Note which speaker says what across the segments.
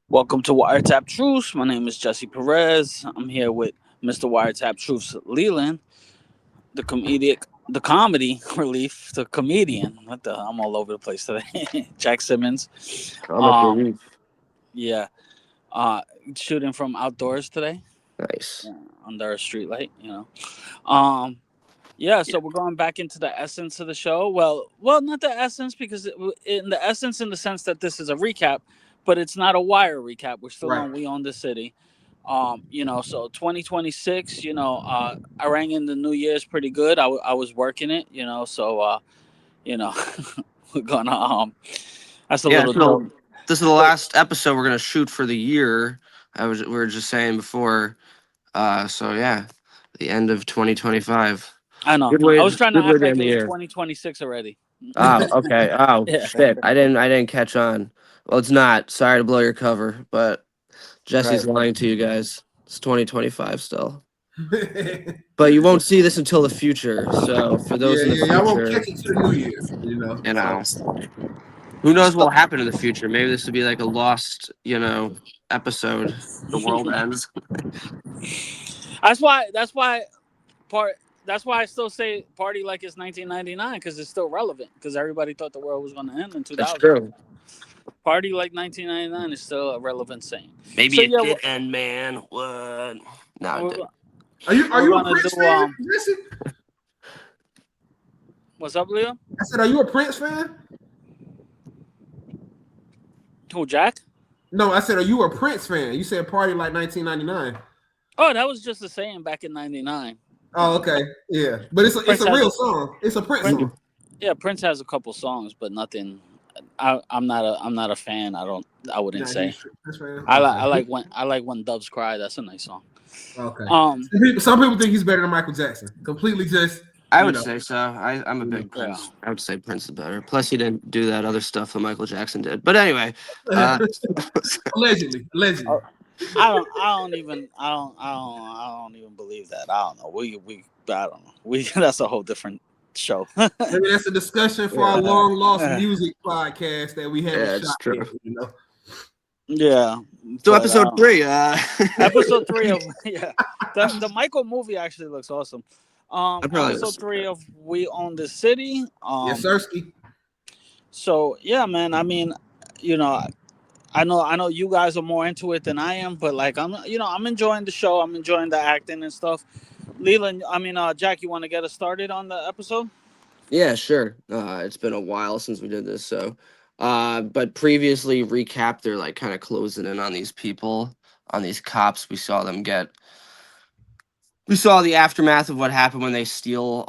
Speaker 1: Welcome to Wiretapped Truths. My name is Jesse Perez. I'm here with Mr. Wiretapped Truths Leland, the comedy relief, the comedian. I'm all over the place today. Jack Simmons.
Speaker 2: Comic
Speaker 1: Um,
Speaker 2: relief.
Speaker 1: yeah. Uh, Shooting from outdoors today.
Speaker 2: Nice.
Speaker 1: Yeah, under a street light. Um, yeah. So we're going back into the essence of the show. Well, not the essence because in the essence, in the sense that this is a recap, but it's not a wire recap. We're still
Speaker 3: Right.
Speaker 1: on We Own the City. So 2026, I rang in the New Year's pretty good. I was working it, you know, we're gonna, that's a
Speaker 2: Yeah,
Speaker 1: little joke.
Speaker 2: this is the last episode we're gonna shoot for the year. We were just saying before. So yeah, the end of 2025.
Speaker 1: I know. I was trying to
Speaker 2: Good way
Speaker 1: act
Speaker 2: to
Speaker 1: like
Speaker 2: end
Speaker 1: it
Speaker 2: the
Speaker 1: was
Speaker 2: year.
Speaker 1: 2026 already.
Speaker 2: Oh, okay. Oh
Speaker 1: Yeah.
Speaker 2: shit. I didn't catch on. Well, it's not. Sorry to blow your cover, but
Speaker 1: Right.
Speaker 2: Jesse's lying to you guys. It's 2025 still.
Speaker 3: yeah,
Speaker 2: But you won't see this until the future. So for those in the
Speaker 3: yeah. Y'all won't catch
Speaker 2: future,
Speaker 3: it to the New Year's.
Speaker 2: you
Speaker 3: So
Speaker 2: know. Who knows what will happen in the future? Maybe this would be like a lost, episode. The world ends.
Speaker 1: That's why part. That's why I still say party like it's 1999 because it's still relevant because everybody thought the world was going to end in
Speaker 2: That's
Speaker 1: 2000.
Speaker 2: true.
Speaker 1: Party like 1999 is still a relevant saying.
Speaker 2: Maybe
Speaker 1: So
Speaker 2: it
Speaker 1: yeah,
Speaker 2: did end, man. What? No, it
Speaker 1: we're,
Speaker 2: didn't.
Speaker 3: are
Speaker 1: we're
Speaker 3: you a
Speaker 1: gonna
Speaker 3: Prince
Speaker 1: do
Speaker 3: fan, Jesse?
Speaker 1: what's up, Leo?
Speaker 3: I said, are you a Prince fan?
Speaker 1: Who, Jack?
Speaker 3: No, I said, are you a Prince fan? You said party like 1999.
Speaker 1: Oh, that was just a saying back in '99.
Speaker 3: Oh, okay, yeah, but it's
Speaker 1: Prince
Speaker 3: a
Speaker 1: has
Speaker 3: real song. It's a Prince
Speaker 1: Prince,
Speaker 3: song.
Speaker 1: yeah, Prince has a couple songs, but nothing. I'm not a fan. I
Speaker 3: You're
Speaker 1: wouldn't
Speaker 3: not a huge
Speaker 1: say.
Speaker 3: Prince fan.
Speaker 1: I like when Doves Cry. That's a nice song.
Speaker 3: Okay.
Speaker 1: Um,
Speaker 3: Some people think he's better than Michael Jackson. Completely just
Speaker 2: I
Speaker 3: you
Speaker 2: would
Speaker 3: know.
Speaker 2: say so. I'm a
Speaker 3: You
Speaker 2: big
Speaker 1: yeah.
Speaker 2: Prince. I would say Prince is better. Plus, he didn't do that other stuff that Michael Jackson did. But anyway,
Speaker 3: know.
Speaker 2: uh,
Speaker 3: Allegedly.
Speaker 1: I don't even believe that. I don't know. I don't know. That's a whole different show.
Speaker 3: Maybe that's a discussion for our
Speaker 2: yeah,
Speaker 3: long lost music podcast that we haven't
Speaker 2: yeah,
Speaker 3: shot
Speaker 2: it's true.
Speaker 3: yet.
Speaker 1: Yeah,
Speaker 2: So
Speaker 1: but
Speaker 2: episode three.
Speaker 1: episode three of yeah, the Michael movie actually looks awesome.
Speaker 2: I probably
Speaker 1: Episode
Speaker 2: was.
Speaker 1: three of We Own the City.
Speaker 3: Yes, Sirski.
Speaker 1: So yeah, man. I mean, you know, I know you guys are more into it than I am, but like I'm enjoying the show. I'm enjoying the acting and stuff. Leland, Jack, you want to get us started on the episode?
Speaker 2: Yeah, sure. It's been a while since we did this, so but previously recap, they're like kind of closing in on these people, on these cops. We saw the aftermath of what happened when they steal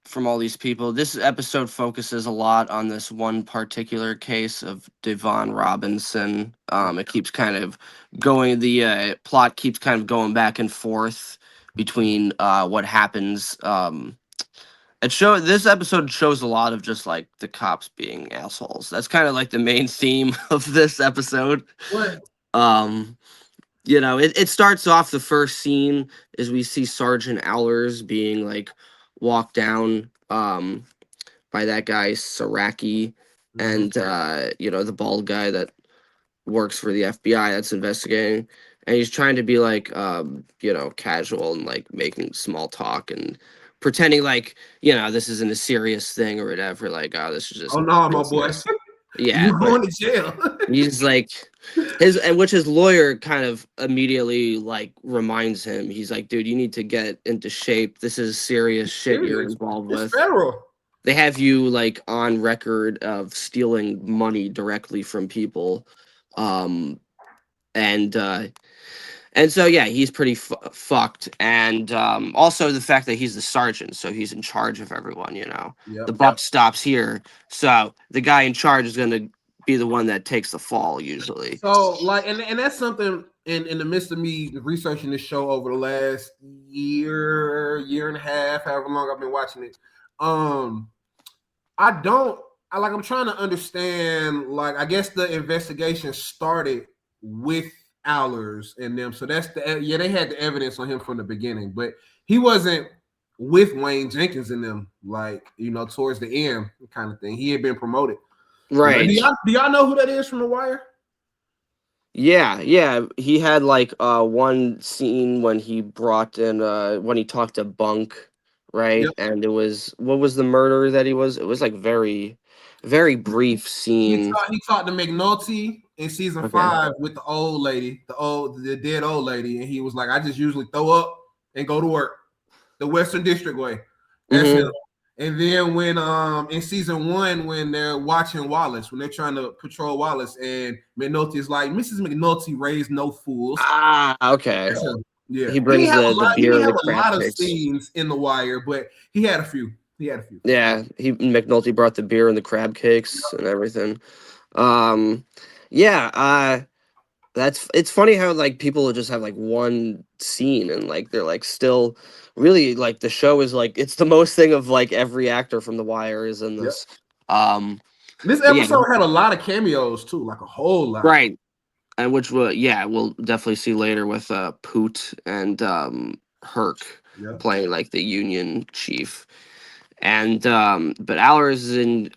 Speaker 2: from all these people. This episode focuses a lot on this one particular case of Devon Robinson. It keeps kind of going, the plot keeps kind of going back and forth between what happens. This episode shows a lot of just like the cops being assholes. That's kind of like the main theme of this episode.
Speaker 3: What?
Speaker 2: Um, it starts off, the first scene is we see Sergeant Allers being like walked down by that guy Saraki, and the bald guy that works for the FBI that's investigating, and he's trying to be like casual and like making small talk and pretending like this isn't a serious thing or whatever, like, oh, this is
Speaker 3: Oh
Speaker 2: just
Speaker 3: no, my boy.
Speaker 2: business. Yeah,
Speaker 3: You
Speaker 2: but
Speaker 3: going to jail.
Speaker 2: he's like his lawyer kind of immediately like reminds him, he's like, dude, you need to get into shape, this is serious shit you're
Speaker 3: Serious.
Speaker 2: involved
Speaker 3: It's
Speaker 2: with.
Speaker 3: federal.
Speaker 2: They have you like on record of stealing money directly from people. um and so yeah, he's pretty fucked, and also the fact that he's the sergeant, so he's in charge of everyone. The
Speaker 3: Yep.
Speaker 2: buck stops here, so the guy in charge is going to be the one that takes the fall usually.
Speaker 3: So like, and that's something in the midst of me researching this show over the last year and a half, however long I've been watching it. I don't. I'm trying to understand. Like, I guess the investigation started with Allers and them, so that's they had the evidence on him from the beginning, but he wasn't with Wayne Jenkins and them, like, towards the end kind of thing. He had been promoted.
Speaker 2: Right.
Speaker 3: Do y'all know who that is from The Wire?
Speaker 2: Yeah. He had like one scene when he brought in when he talked to Bunk, right?
Speaker 3: Yep.
Speaker 2: And it was what was the murder that he was? It was like very brief scene.
Speaker 3: He talked to McNulty in season
Speaker 2: Okay.
Speaker 3: 5 with the old lady, the dead old lady, and he was like, I just usually throw up and go to work the Western District way. That's
Speaker 2: Mhm.
Speaker 3: him. And then when in season 1, when they're watching Wallace, when they're trying to patrol Wallace, and McNulty is like, Mrs. McNulty raised no fools.
Speaker 2: Ah, okay.
Speaker 3: That's him. Yeah,
Speaker 2: He
Speaker 3: he didn't
Speaker 2: brings
Speaker 3: have a
Speaker 2: the
Speaker 3: lot. He
Speaker 2: beer
Speaker 3: didn't
Speaker 2: and
Speaker 3: have
Speaker 2: the
Speaker 3: a
Speaker 2: crab
Speaker 3: lot of
Speaker 2: cakes.
Speaker 3: scenes in The Wire, but he had a few. He had a few.
Speaker 2: Yeah, McNulty brought the beer and the crab cakes and everything. Um, yeah, it's funny how like people will just have like one scene and like they're like still really like the show is like it's the most thing of like every actor from The Wire is in
Speaker 3: Yep.
Speaker 2: this. Um,
Speaker 3: This
Speaker 2: but yeah,
Speaker 3: episode had a lot of cameos too, like a whole lot.
Speaker 2: right, and which we'll definitely see later with Poot and Herc
Speaker 3: Yep.
Speaker 2: playing like the Union chief. And but Allers is in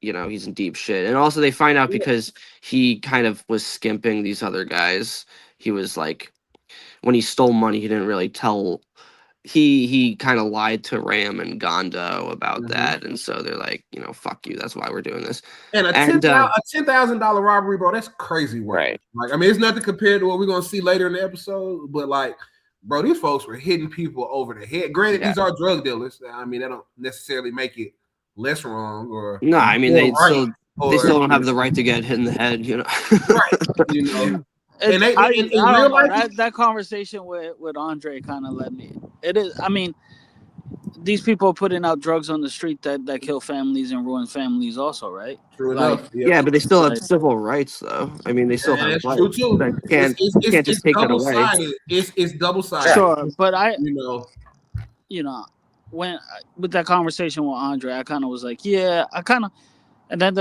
Speaker 2: he's in deep shit. And also they find out because he kind of was skimping these other guys. He was like when he stole money, he didn't really tell he kind of lied to Ram and Gondo about that. And so they're like, fuck you, that's why we're doing this.
Speaker 3: And a $10,000 robbery, bro, that's crazy work.
Speaker 2: Right.
Speaker 3: Like, I mean, it's nothing compared to what we're gonna see later in the episode, but like, bro, these folks were hitting people over the head. Granted, these are drug dealers. I mean, that don't necessarily make it less wrong or
Speaker 2: no, I mean
Speaker 3: more
Speaker 2: they still don't have the right to get hit in the head,
Speaker 3: right, And
Speaker 1: I
Speaker 3: in
Speaker 1: don't
Speaker 3: real
Speaker 1: know
Speaker 3: life,
Speaker 1: that conversation with Andre kind of led me. It is. I mean, these people are putting out drugs on the street that kill families and ruin families, also, right?
Speaker 3: true
Speaker 1: Like,
Speaker 3: enough.
Speaker 2: yeah, but they still have
Speaker 1: like,
Speaker 2: civil rights though. I mean they still
Speaker 3: And
Speaker 2: have
Speaker 3: that's
Speaker 2: rights.
Speaker 3: true too.
Speaker 2: Like, can't just
Speaker 3: It's
Speaker 2: take that
Speaker 3: double
Speaker 2: away.
Speaker 3: sided. It's double sided.
Speaker 1: sure, but
Speaker 3: You know,
Speaker 1: when with that conversation with Andre, I kind of was like, yeah, I kind of, and then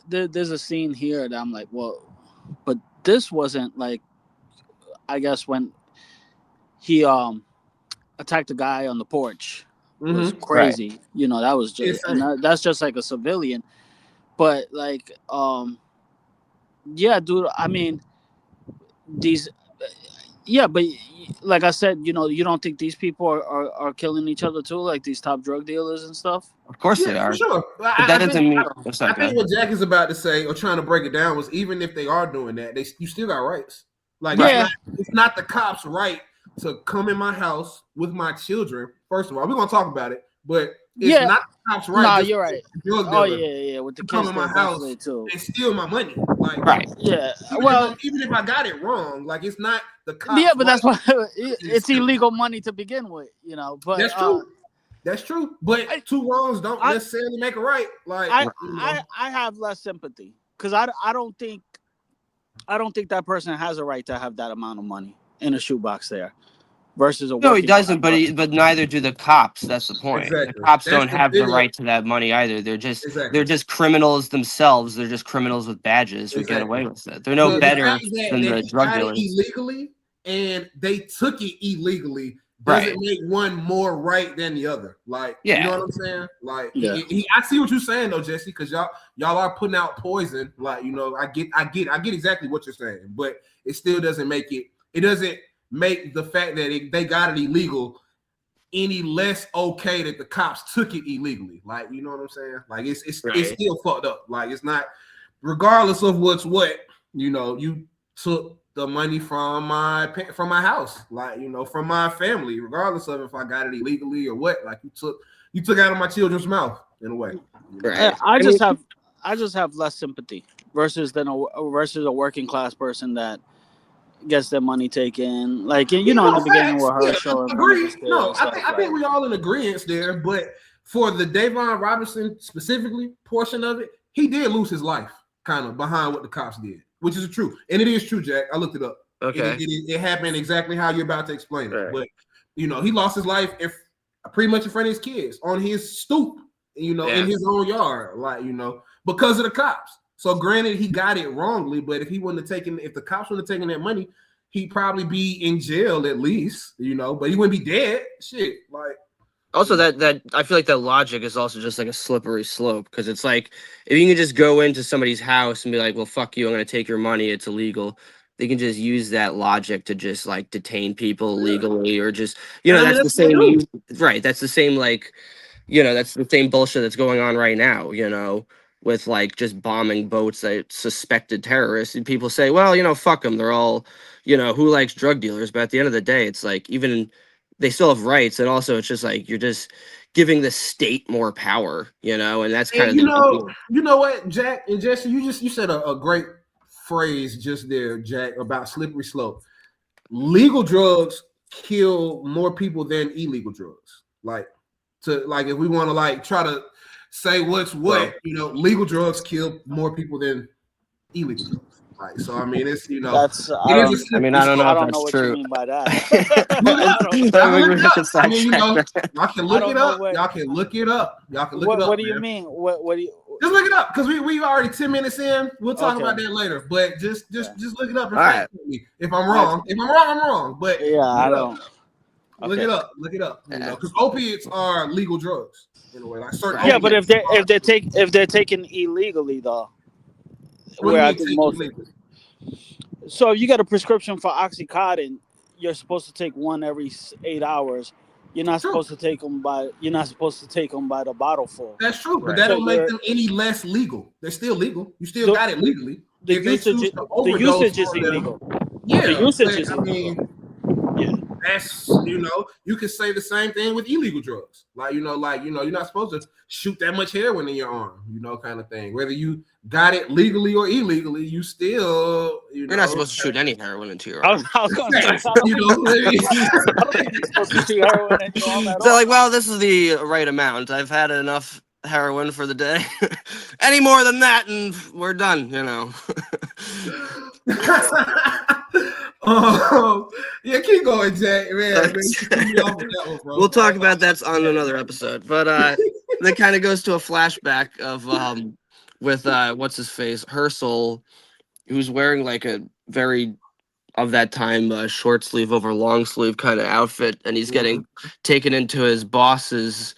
Speaker 1: there's a scene here that I'm like, well, but this wasn't like, I guess when he attacked the guy on the porch was crazy.
Speaker 2: Right.
Speaker 1: That was just, and that's just like a civilian. But like, yeah, dude. I mean, these, yeah, but like I said, you don't think these people are killing each other too, like these top drug dealers and stuff.
Speaker 2: Of course
Speaker 3: yeah,
Speaker 2: they
Speaker 3: for
Speaker 2: are.
Speaker 3: sure.
Speaker 2: But that doesn't mean
Speaker 3: I think what Jack is about to say or trying to break it down was even if they are doing that, you still got rights. Like it's not the cops' right to come in my house with my children. First of all, we're gonna talk about it, but it's not the cops' right.
Speaker 1: No, you're right.
Speaker 3: Oh
Speaker 1: yeah. With the
Speaker 3: to
Speaker 1: kids
Speaker 3: come in my house
Speaker 1: too.
Speaker 3: and steal my money. Like
Speaker 2: right.
Speaker 1: Yeah.
Speaker 3: Even if I got it wrong, like it's not the cops.
Speaker 1: Yeah, but that's why it's illegal money to begin with. But
Speaker 3: that's true. That's true. But two wrongs don't necessarily make a right. Like
Speaker 1: I have less sympathy because I don't think that person has a right to have that amount of money in a shoebox there versus a
Speaker 2: no, he doesn't. But neither do the cops. That's the point.
Speaker 3: Exactly.
Speaker 2: The cops don't have the right to that money either. They're just criminals themselves. They're just criminals with badges who get away with it. They're no better than the drug dealers.
Speaker 3: Illegally, and they took it illegally. Doesn't make one more right than the other. Like, you know what I'm saying? Like, I see what you're saying though, Jesse, because y'all are putting out poison. Like, I get exactly what you're saying, but it still doesn't make it. It doesn't make the fact that they got it illegal any less okay that the cops took it illegally. Like, you know what I'm saying? Like, it's still fucked up. Like, it's not, regardless of what's what. You took the money from my house, like, from my family, regardless of if I got it illegally or what. Like, you took out of my children's mouth in a way.
Speaker 1: I just have less sympathy versus a working class person that gets their money taken. Like, in the beginning with her show.
Speaker 3: Agree. No, I think we all in agreement there. But for the Davon Robinson specifically portion of it, he did lose his life kind of behind what the cops did, which is true. And it is true, Jack. I looked it up.
Speaker 2: Okay.
Speaker 3: It happened exactly how you're about to explain it. But, he lost his life pretty much in front of his kids on his stoop, in his own yard, like, because of the cops. So granted, he got it wrongly, but if the cops wouldn't have taken that money, he'd probably be in jail at least, but he wouldn't be dead. Shit, like.
Speaker 2: Also, that I feel like that logic is also just like a slippery slope, because it's like if you can just go into somebody's house and be like, "Well, fuck you, I'm going to take your money. It's illegal." they can just use that logic to just like detain people
Speaker 3: Yeah.
Speaker 2: legally, or just
Speaker 3: And I mean
Speaker 2: that's the
Speaker 3: that's what they
Speaker 2: same
Speaker 3: do.
Speaker 2: right, that's the same like that's the same bullshit that's going on right now, with like just bombing boats that suspected terrorists. And people say, well, fuck them. They're all, who likes drug dealers? But at the end of the day, it's like even they still have rights. And also, it's just like you're just giving the state more power, and that's kind
Speaker 3: And
Speaker 2: of the
Speaker 3: you know what, Jack and Jesse, you said a great phrase just there, Jack, about slippery slope. Legal drugs kill more people than illegal drugs. Like if we want to like try to say what's
Speaker 2: well,
Speaker 3: what, legal drugs kill more people than illegal drugs. Like so, I mean, it's
Speaker 1: That's
Speaker 3: it is a
Speaker 2: I mean,
Speaker 3: slippery
Speaker 2: I don't know
Speaker 1: I
Speaker 2: if
Speaker 3: slope.
Speaker 1: don't know
Speaker 2: that's
Speaker 1: what you
Speaker 2: true.
Speaker 1: mean by that.
Speaker 3: Look it
Speaker 1: I
Speaker 3: up.
Speaker 1: don't.
Speaker 3: Y'all can
Speaker 2: Maybe
Speaker 3: look
Speaker 2: we
Speaker 3: it up.
Speaker 2: can
Speaker 3: I mean,
Speaker 2: sidetrack.
Speaker 3: y'all can
Speaker 1: I
Speaker 3: look
Speaker 1: don't
Speaker 3: it
Speaker 1: know
Speaker 3: up.
Speaker 1: what.
Speaker 3: Y'all can look it up. Y'all can look it
Speaker 1: What
Speaker 3: up,
Speaker 1: What do you
Speaker 3: man.
Speaker 1: mean? What do you?
Speaker 3: Just look it up because we already 10 minutes in. We'll talk about
Speaker 1: Okay.
Speaker 3: that later. But just
Speaker 1: Yeah.
Speaker 3: look it up and
Speaker 2: All
Speaker 3: fact
Speaker 2: right.
Speaker 3: check me. If I'm
Speaker 1: I,
Speaker 3: wrong, I'm wrong. But
Speaker 1: yeah,
Speaker 3: look
Speaker 1: I
Speaker 3: it up.
Speaker 1: don't.
Speaker 3: Look
Speaker 1: Okay.
Speaker 3: it up. Look it up.
Speaker 2: Yeah.
Speaker 3: Because opiates are legal drugs in a way. Like certain
Speaker 2: Right.
Speaker 1: Yeah, but
Speaker 3: opiates are.
Speaker 1: if they're taken illegally though,
Speaker 3: What do
Speaker 1: where
Speaker 3: you
Speaker 1: I
Speaker 3: mean
Speaker 1: think
Speaker 3: take
Speaker 1: most.
Speaker 3: illegal?
Speaker 1: So if you get a prescription for OxyContin, you're supposed to take one every 8 hours.
Speaker 3: True.
Speaker 1: You're not supposed to take them by the bottle full.
Speaker 3: That's true. But
Speaker 2: Right.
Speaker 3: that
Speaker 1: So
Speaker 3: don't make
Speaker 1: you're
Speaker 3: them any less legal. They're still legal. You still
Speaker 1: the
Speaker 3: got it legally.
Speaker 1: the
Speaker 3: If they
Speaker 1: usage
Speaker 3: choose to
Speaker 1: the
Speaker 3: overdose
Speaker 1: usage is
Speaker 3: on them,
Speaker 1: illegal. The
Speaker 3: yeah.
Speaker 1: usage
Speaker 3: But
Speaker 1: is
Speaker 3: I
Speaker 1: illegal.
Speaker 3: mean,
Speaker 1: Yeah.
Speaker 3: that's you can say the same thing with illegal drugs. You're not supposed to shoot that much heroin in your arm, kind of thing. Whether you got it legally or illegally, you still,
Speaker 2: You're not supposed to shoot any heroin into your
Speaker 1: I was,
Speaker 2: arm.
Speaker 1: I was gonna say
Speaker 3: facts, you know.
Speaker 1: I don't think you're supposed to shoot heroin in your arm at
Speaker 2: They're
Speaker 1: all.
Speaker 2: like, well, this is the right amount. I've had enough heroin for the day. Any more than that, and we're done.
Speaker 3: Yeah, keep going, Jack. Man, you threw me off with that one,
Speaker 2: We'll
Speaker 3: bro.
Speaker 2: talk about that on another episode. But that kind of goes to a flashback of with what's his face, Herschel, who's wearing like a very of that time short sleeve over long sleeve kind of outfit, and he's
Speaker 3: Mhm.
Speaker 2: getting taken into his boss's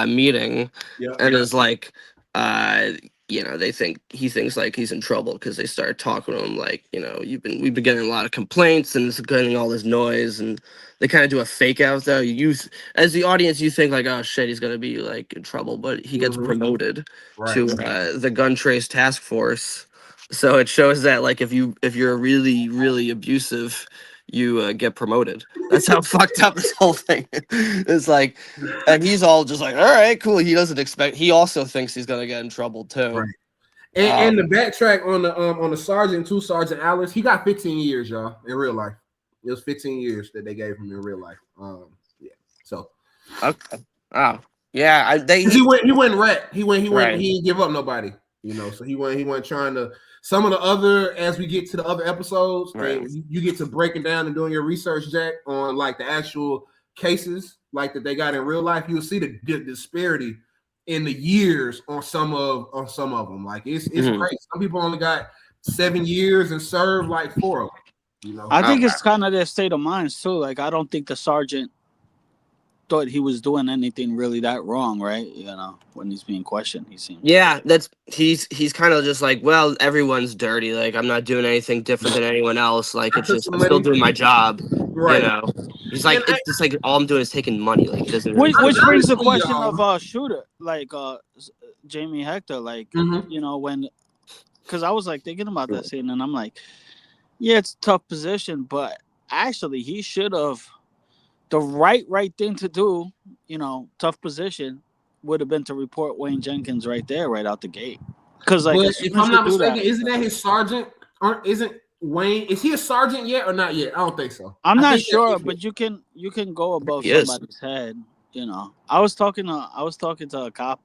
Speaker 2: meeting,
Speaker 3: Yep.
Speaker 2: and is like, uh, he thinks like he's in trouble because they start talking to him like, we've been getting a lot of complaints and it's getting all this noise, and they kind of do a fake out though. As the audience, you think like, oh shit, he's gonna be like in trouble, but he gets
Speaker 3: Mhm.
Speaker 2: promoted
Speaker 3: Right.
Speaker 2: to the gun trace task force. So it shows that like if you're really really abusive, you get promoted. That's how fucked up this whole thing is. Like, and he's all just like, all right, cool. He doesn't expect. He also thinks he's gonna get in trouble too.
Speaker 3: Right. And the
Speaker 2: Um,
Speaker 3: backtrack on the sergeant, two Sergeant Allers, he got 15 years, y'all, in real life. It was 15 years that they gave him in real life. Yeah. So
Speaker 2: okay. Oh, yeah.
Speaker 3: he went rat.
Speaker 2: Right.
Speaker 3: He didn't give up nobody. So he went trying to some of the other as we get to the other episodes
Speaker 2: Right.
Speaker 3: and you get to breaking down and doing your research, Jack, on like the actual cases like that they got in real life, you'll see the disparity in the years on some of them. Like it's
Speaker 2: Mhm.
Speaker 3: crazy. Some people only got 7 years and served like 4 of them.
Speaker 1: I think
Speaker 2: Okay.
Speaker 1: it's kind of their state of minds too. Like I don't think the sergeant thought he was doing anything really that wrong, right? When he's being questioned, he seemed.
Speaker 2: Yeah, he's kind of just like, well, everyone's dirty. Like, I'm not doing anything different than anyone else. Like,
Speaker 3: I
Speaker 2: it's
Speaker 3: took
Speaker 2: just
Speaker 3: some
Speaker 2: I'm still
Speaker 3: money.
Speaker 2: doing my job. You
Speaker 3: Right.
Speaker 2: know. He's like,
Speaker 3: And
Speaker 2: it's just like all I'm doing is taking money. Like, he doesn't really
Speaker 1: Which
Speaker 2: think.
Speaker 1: brings the
Speaker 3: honestly,
Speaker 1: question
Speaker 3: y'all.
Speaker 1: of Shooter, like Jamie Hector, like when, because I was like thinking about that scene, and I'm like, yeah, it's a tough position, but actually he should have the right thing to do. Tough position would have been to report Wayne Jenkins right there, right out the gate, because like
Speaker 3: But
Speaker 1: as soon
Speaker 3: if
Speaker 1: as
Speaker 3: I'm
Speaker 1: you
Speaker 3: not
Speaker 1: do
Speaker 3: mistaken,
Speaker 1: that,
Speaker 3: isn't that his sergeant? Isn't Wayne? Is he a sergeant yet or not yet? I don't think so.
Speaker 1: I'm
Speaker 3: I
Speaker 1: not
Speaker 3: think that's
Speaker 1: sure,
Speaker 3: different.
Speaker 1: but you can go above
Speaker 2: He is.
Speaker 1: somebody's head. I was talking to a cop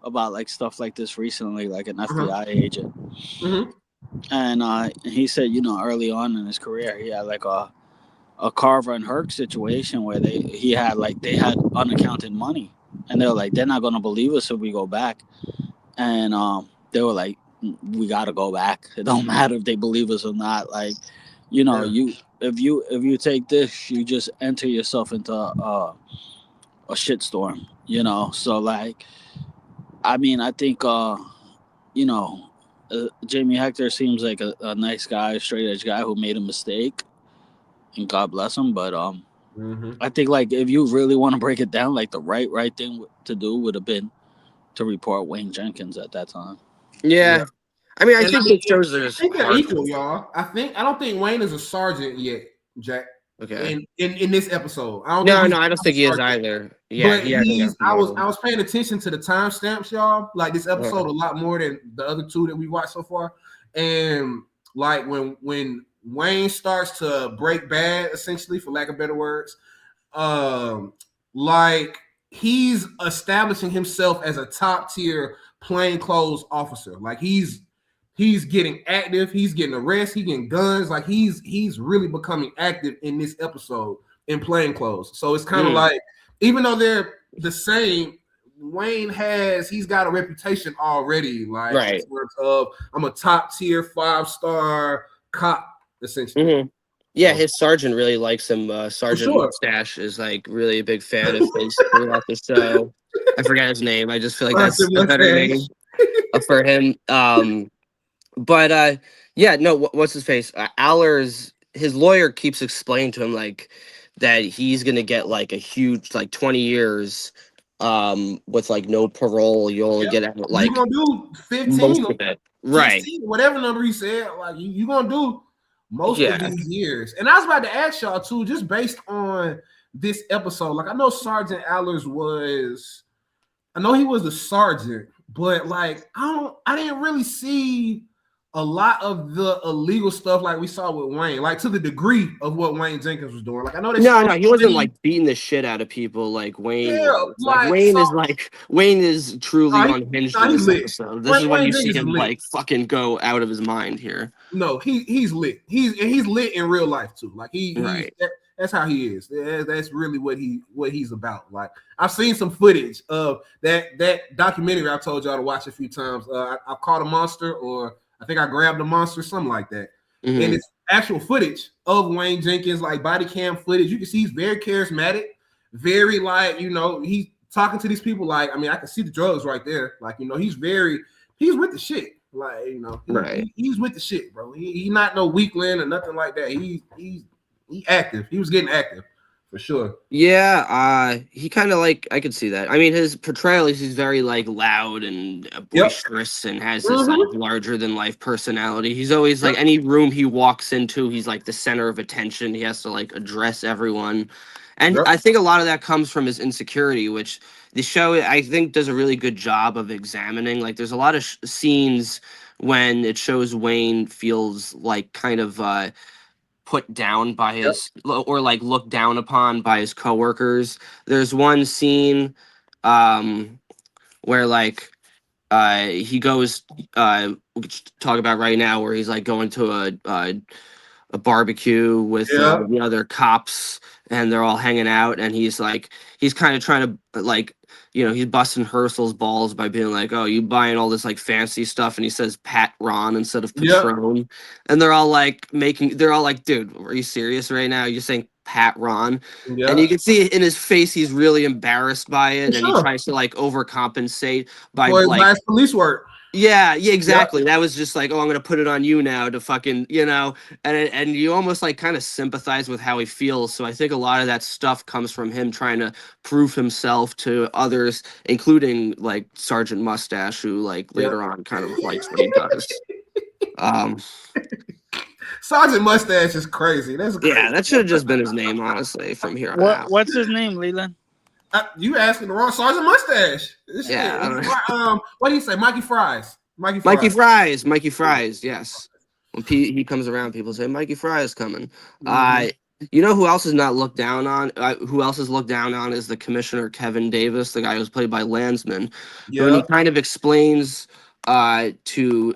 Speaker 1: about like stuff like this recently, like an
Speaker 3: Uh-huh.
Speaker 1: FBI agent,
Speaker 3: Mm-hmm.
Speaker 1: and he said, early on in his career, he had like a Carver and Herc situation where they had unaccounted money, and they were like, they're not gonna believe us if we go back, and they were like, we gotta go back. It don't matter if they believe us or not. Like,
Speaker 3: Yeah.
Speaker 1: you if you take this, you just enter yourself into a shitstorm. So like, I mean, I think you know Jamie Hector seems like a nice guy, straight edge guy who made a mistake, and God bless him. But
Speaker 3: Mm-hmm.
Speaker 1: I think like if you really want to break it down, like the right thing to do would have been to report Wayne Jenkins at that time.
Speaker 2: Yeah. I mean, I
Speaker 3: And I
Speaker 2: think
Speaker 3: mean,
Speaker 2: it shows
Speaker 3: I
Speaker 2: there's
Speaker 3: think they're
Speaker 2: heart.
Speaker 3: equal, y'all. I don't think Wayne is a sergeant yet, Jack.
Speaker 2: Okay.
Speaker 3: In this episode, I don't think
Speaker 2: No,
Speaker 3: he's
Speaker 2: no, I don't
Speaker 3: a
Speaker 2: think he is
Speaker 3: sergeant.
Speaker 2: either. Yeah,
Speaker 3: But
Speaker 2: he hasn't got
Speaker 3: I
Speaker 2: promoted.
Speaker 3: was paying attention to the timestamps, y'all. Like this episode a lot more than the other two that we watched so far. And like when Wayne starts to break bad, essentially, for lack of better words, um, like he's establishing himself as a top tier plainclothes officer. Like he's getting active, he's getting arrests, he's getting guns. Like he's really becoming active in this episode in plainclothes. So it's kind of like, even though they're the same, he's got a reputation already, like in
Speaker 2: Right.
Speaker 3: terms of I'm a top tier 5-star cop, essentially.
Speaker 2: Mm-hmm. Yeah,
Speaker 3: So,
Speaker 2: his sergeant really likes him.
Speaker 3: for
Speaker 2: Sergeant
Speaker 3: sure.
Speaker 2: Mustache is like really a big fan of his throughout the show. I forgot his name. I just feel like that's a better name for him. But yeah, no. What's his face? Allers, his lawyer keeps explaining to him like that he's gonna get like a huge, like 20 years, with like no parole. You only
Speaker 3: Yep.
Speaker 2: get out
Speaker 3: You're
Speaker 2: like
Speaker 3: gonna do 15
Speaker 2: most
Speaker 3: or
Speaker 2: of it. Right.
Speaker 3: 16, whatever number he said. Like you're gonna do most of
Speaker 2: Yeah.
Speaker 3: these years. And I was about to ask y'all too, just based on this episode. Like I know Sergeant Allers I know he was the sergeant, but like I didn't really see a lot of the illegal stuff like we saw with Wayne, like to the degree of what Wayne Jenkins was doing. Like I know they
Speaker 2: No,
Speaker 3: showed
Speaker 2: no, he wasn't like beating the shit out of people like Wayne
Speaker 3: yeah,
Speaker 2: was.
Speaker 3: like
Speaker 2: Wayne is truly unhinged in
Speaker 3: he's
Speaker 2: this
Speaker 3: lit.
Speaker 2: episode. This is when
Speaker 3: Wayne
Speaker 2: you see
Speaker 3: Jenkins is
Speaker 2: him
Speaker 3: lit.
Speaker 2: like fucking go out of his mind here.
Speaker 3: No, he's lit. He's lit in real life too. Like
Speaker 2: Right.
Speaker 3: that's how he is. That's really what he's about. Like I've seen some footage of that documentary I told y'all to watch a few times. I caught a monster, or I think I grabbed a monster, something like that.
Speaker 2: Mm-hmm.
Speaker 3: And it's actual footage of Wayne Jenkins, like body cam footage. You can see he's very charismatic, very like he's talking to these people. Like I can see the drugs right there. Like he's with the shit. Like
Speaker 2: Right.
Speaker 3: he's with the shit, bro. He not no weakling or nothing like that. He active. He was getting active for sure.
Speaker 2: Yeah, he kind of like, I could see that. I mean, his portrayal is he's very like loud and boisterous and has this like larger than life personality. He's always like any room he walks into, he's like the center of attention. He has to like address everyone. And I think a lot of that comes from his insecurity, which the show I think does a really good job of examining. Like there's a lot of scenes when it shows Wayne feels like kind of put down by his or like looked down upon by his coworkers. There's one scene where like he goes we could talk about right now, where he's like going to a barbecue with the other cops, and they're all hanging out, and he's kind of trying to like he's busting Herschel's balls by being like, oh, you buying all this like fancy stuff, and he says Pat Ron instead of Patron. And they're all like dude, are you serious right now? You're saying Pat Ron? And you can see in his face he's really embarrassed by it, and he tries to like overcompensate by
Speaker 3: for his
Speaker 2: like
Speaker 3: last police work.
Speaker 2: yeah, exactly. That was just like, oh, I'm gonna put it on you now to fucking, and you almost like kind of sympathize with how he feels. So I think a lot of that stuff comes from him trying to prove himself to others, including like Sergeant Mustache, who like later on kind of likes what he does.
Speaker 3: Sergeant Mustache is crazy. That's crazy.
Speaker 2: Yeah, that should have just been his name, honestly, from here on out.
Speaker 1: What's his name, Leland?
Speaker 3: You asking the wrong Sergeant Mustache. What do you say? Mikey Fries.
Speaker 2: Mikey Fries. Yes. When he comes around, people say Mikey Fries coming. You know who else is not looked down on? Who else is looked down on is the commissioner, Kevin Davis, the guy who's played by Landsman. Yeah. When he kind of explains to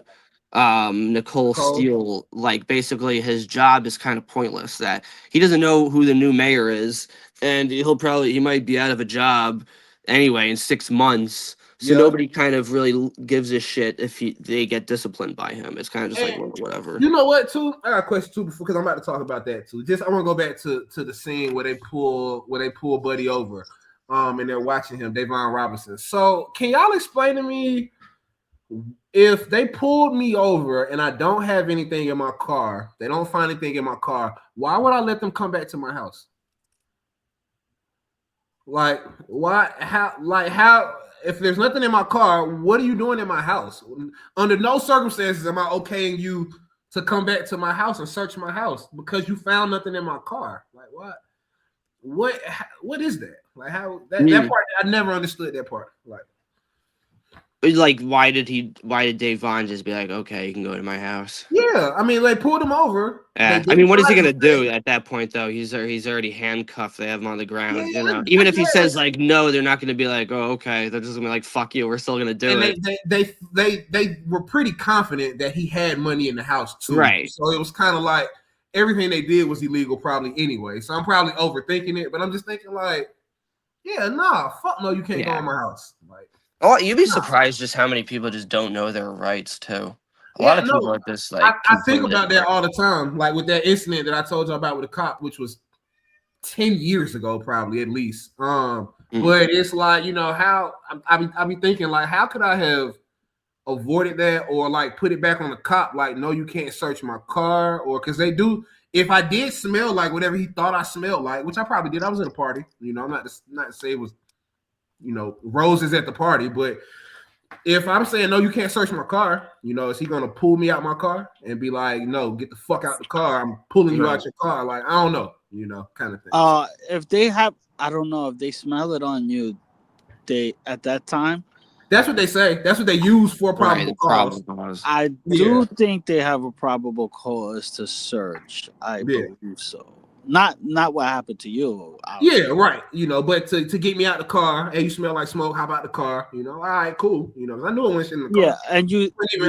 Speaker 2: Nicole Steele, like basically his job is kind of pointless, that he doesn't know who the new mayor is, and he might be out of a job anyway in 6 months. So nobody kind of really gives a shit if they get disciplined by him. It's kind of just like, well, whatever.
Speaker 3: You know what, too? I got a question too, because I'm about to talk about that too. I want to go back to the scene where they pull Buddy over, and they're watching him, Davon Robinson. So can y'all explain to me if they pulled me over and I don't have anything in my car, they don't find anything in my car, why would I let them come back to my house? Like, why? How? If there's nothing in my car, what are you doing in my house? Under no circumstances am I okaying you to come back to my house and search my house because you found nothing in my car. Like, what? What is that? Like, how that part? I never understood that part.
Speaker 2: Like, why did Dave Vaughn just be like, okay, you can go to my house?
Speaker 3: Yeah, I mean, they pulled him over.
Speaker 2: Yeah, I mean, what is he gonna do at that point though? He's already handcuffed. They have him on the ground.
Speaker 3: Yeah,
Speaker 2: even if he says like no, they're not gonna be like, oh, okay. They're just gonna be like, fuck you. We're still gonna do it.
Speaker 3: They were pretty confident that he had money in the house too.
Speaker 2: Right.
Speaker 3: So it was kind of like everything they did was illegal, probably anyway. So I'm probably overthinking it, but I'm just thinking like, yeah, nah, fuck no, you can't go in my house. Like,
Speaker 2: oh, you'd be surprised just how many people just don't know their rights too. A lot of people are just like.
Speaker 3: I think about that all the time. Like with that incident that I told you about with the cop, which was 10 years ago, probably at least. But it's like, how I be thinking like, how could I have avoided that or like put it back on the cop? Like, no, you can't search my car, or because they do. If I did smell like whatever he thought I smelled like, which I probably did, I was at a party. I'm not to say it was, roses at the party, but if I'm saying no, you can't search my car, is he gonna pull me out my car and be like, no, get the fuck out the car? I'm pulling you out your car. Like, I don't know, kind of thing.
Speaker 1: If they have, I don't know if they smell it on you, they at that time.
Speaker 3: That's what they say. That's what they use for probable cause.
Speaker 1: I do think they have a probable cause to search. I believe so. Not what happened to you.
Speaker 3: Obviously. Yeah, right. But to get me out the car, hey, you smell like smoke. How about the car? All right, cool. I knew it went in the car.
Speaker 1: Yeah, and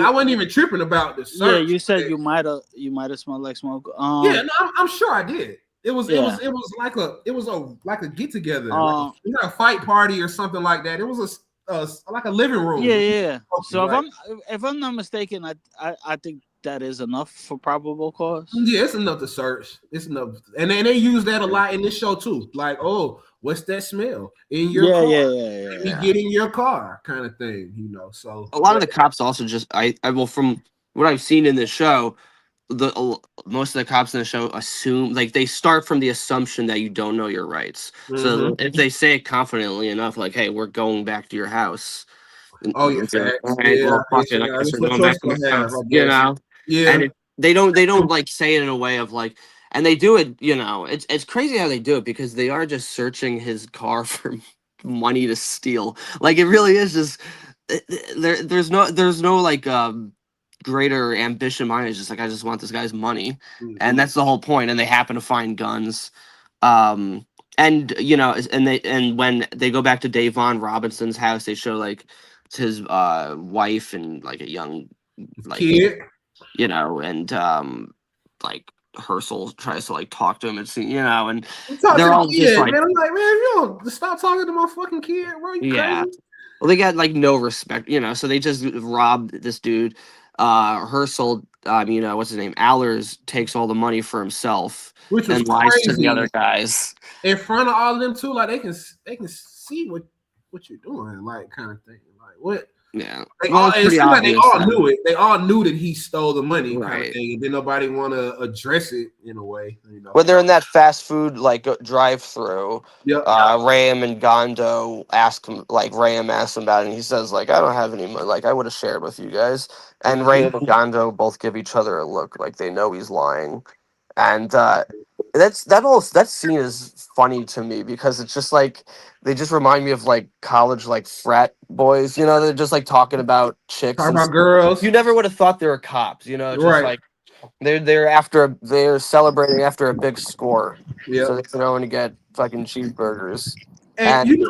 Speaker 3: I wasn't even tripping about the search.
Speaker 1: Yeah, you said you might have smelled like smoke.
Speaker 3: Yeah, no, I'm sure I did. It was like a get together, like a fight party or something like that. It was like a living room.
Speaker 1: Yeah. So if I'm not mistaken, I think that is enough for probable cause.
Speaker 3: Yeah, it's enough to search. It's enough, and they use that a lot in this show too. Like, oh, what's that smell in your car?
Speaker 1: Yeah.
Speaker 3: We get in your car, kind of thing. So
Speaker 2: a lot of the cops also just from what I've seen in this show, most of the cops in the show assume, like, they start from the assumption that you don't know your rights. So if they say it confidently enough, like, hey, we're going back to your house.
Speaker 3: Oh, yeah, facts.
Speaker 2: Right, well, fuck it. I guess we're going back to my house.
Speaker 3: Yeah.
Speaker 2: And they don't like say it in a way of like, and they do it, it's crazy how they do it, because they are just searching his car for money to steal. Like, it really is just there's no like greater ambition mine. It's just like, I just want this guy's money, and that's the whole point. And they happen to find guns, and and when they go back to Dave Vaughn Robinson's house, they show like his wife and like a young
Speaker 3: kid,
Speaker 2: and like Herschel tries to like talk to him and see, and they're all just like,
Speaker 3: man, I'm like, man, you don't stop talking to my fucking kid, bro. You crazy?
Speaker 2: Well, they got like no respect, so they just robbed this dude. Herschel, what's his name? Allers takes all the money for himself,
Speaker 3: which was
Speaker 2: lies
Speaker 3: crazy.
Speaker 2: to the other guys
Speaker 3: in front of all of them too. Like, they can see what you're doing, like, kind of thing. Like, what?
Speaker 2: Yeah.
Speaker 3: They all knew it. They all knew that he stole the money, kind of thing. And then nobody want to address it in a way,
Speaker 2: When they're in that fast food like drive-through, Ram and Gondo Ram asks him about it, and he says like, I don't have any money. Like, I would have shared with you guys. And Ram and Gondo both give each other a look, like they know he's lying. And that scene is funny to me, because it's just like, they just remind me of like college, like frat boys, they're just like talking about chicks,
Speaker 3: talking about girls.
Speaker 2: You never would have thought they were cops, just like they're celebrating after a big score. So they're going to get fucking cheeseburgers.
Speaker 3: And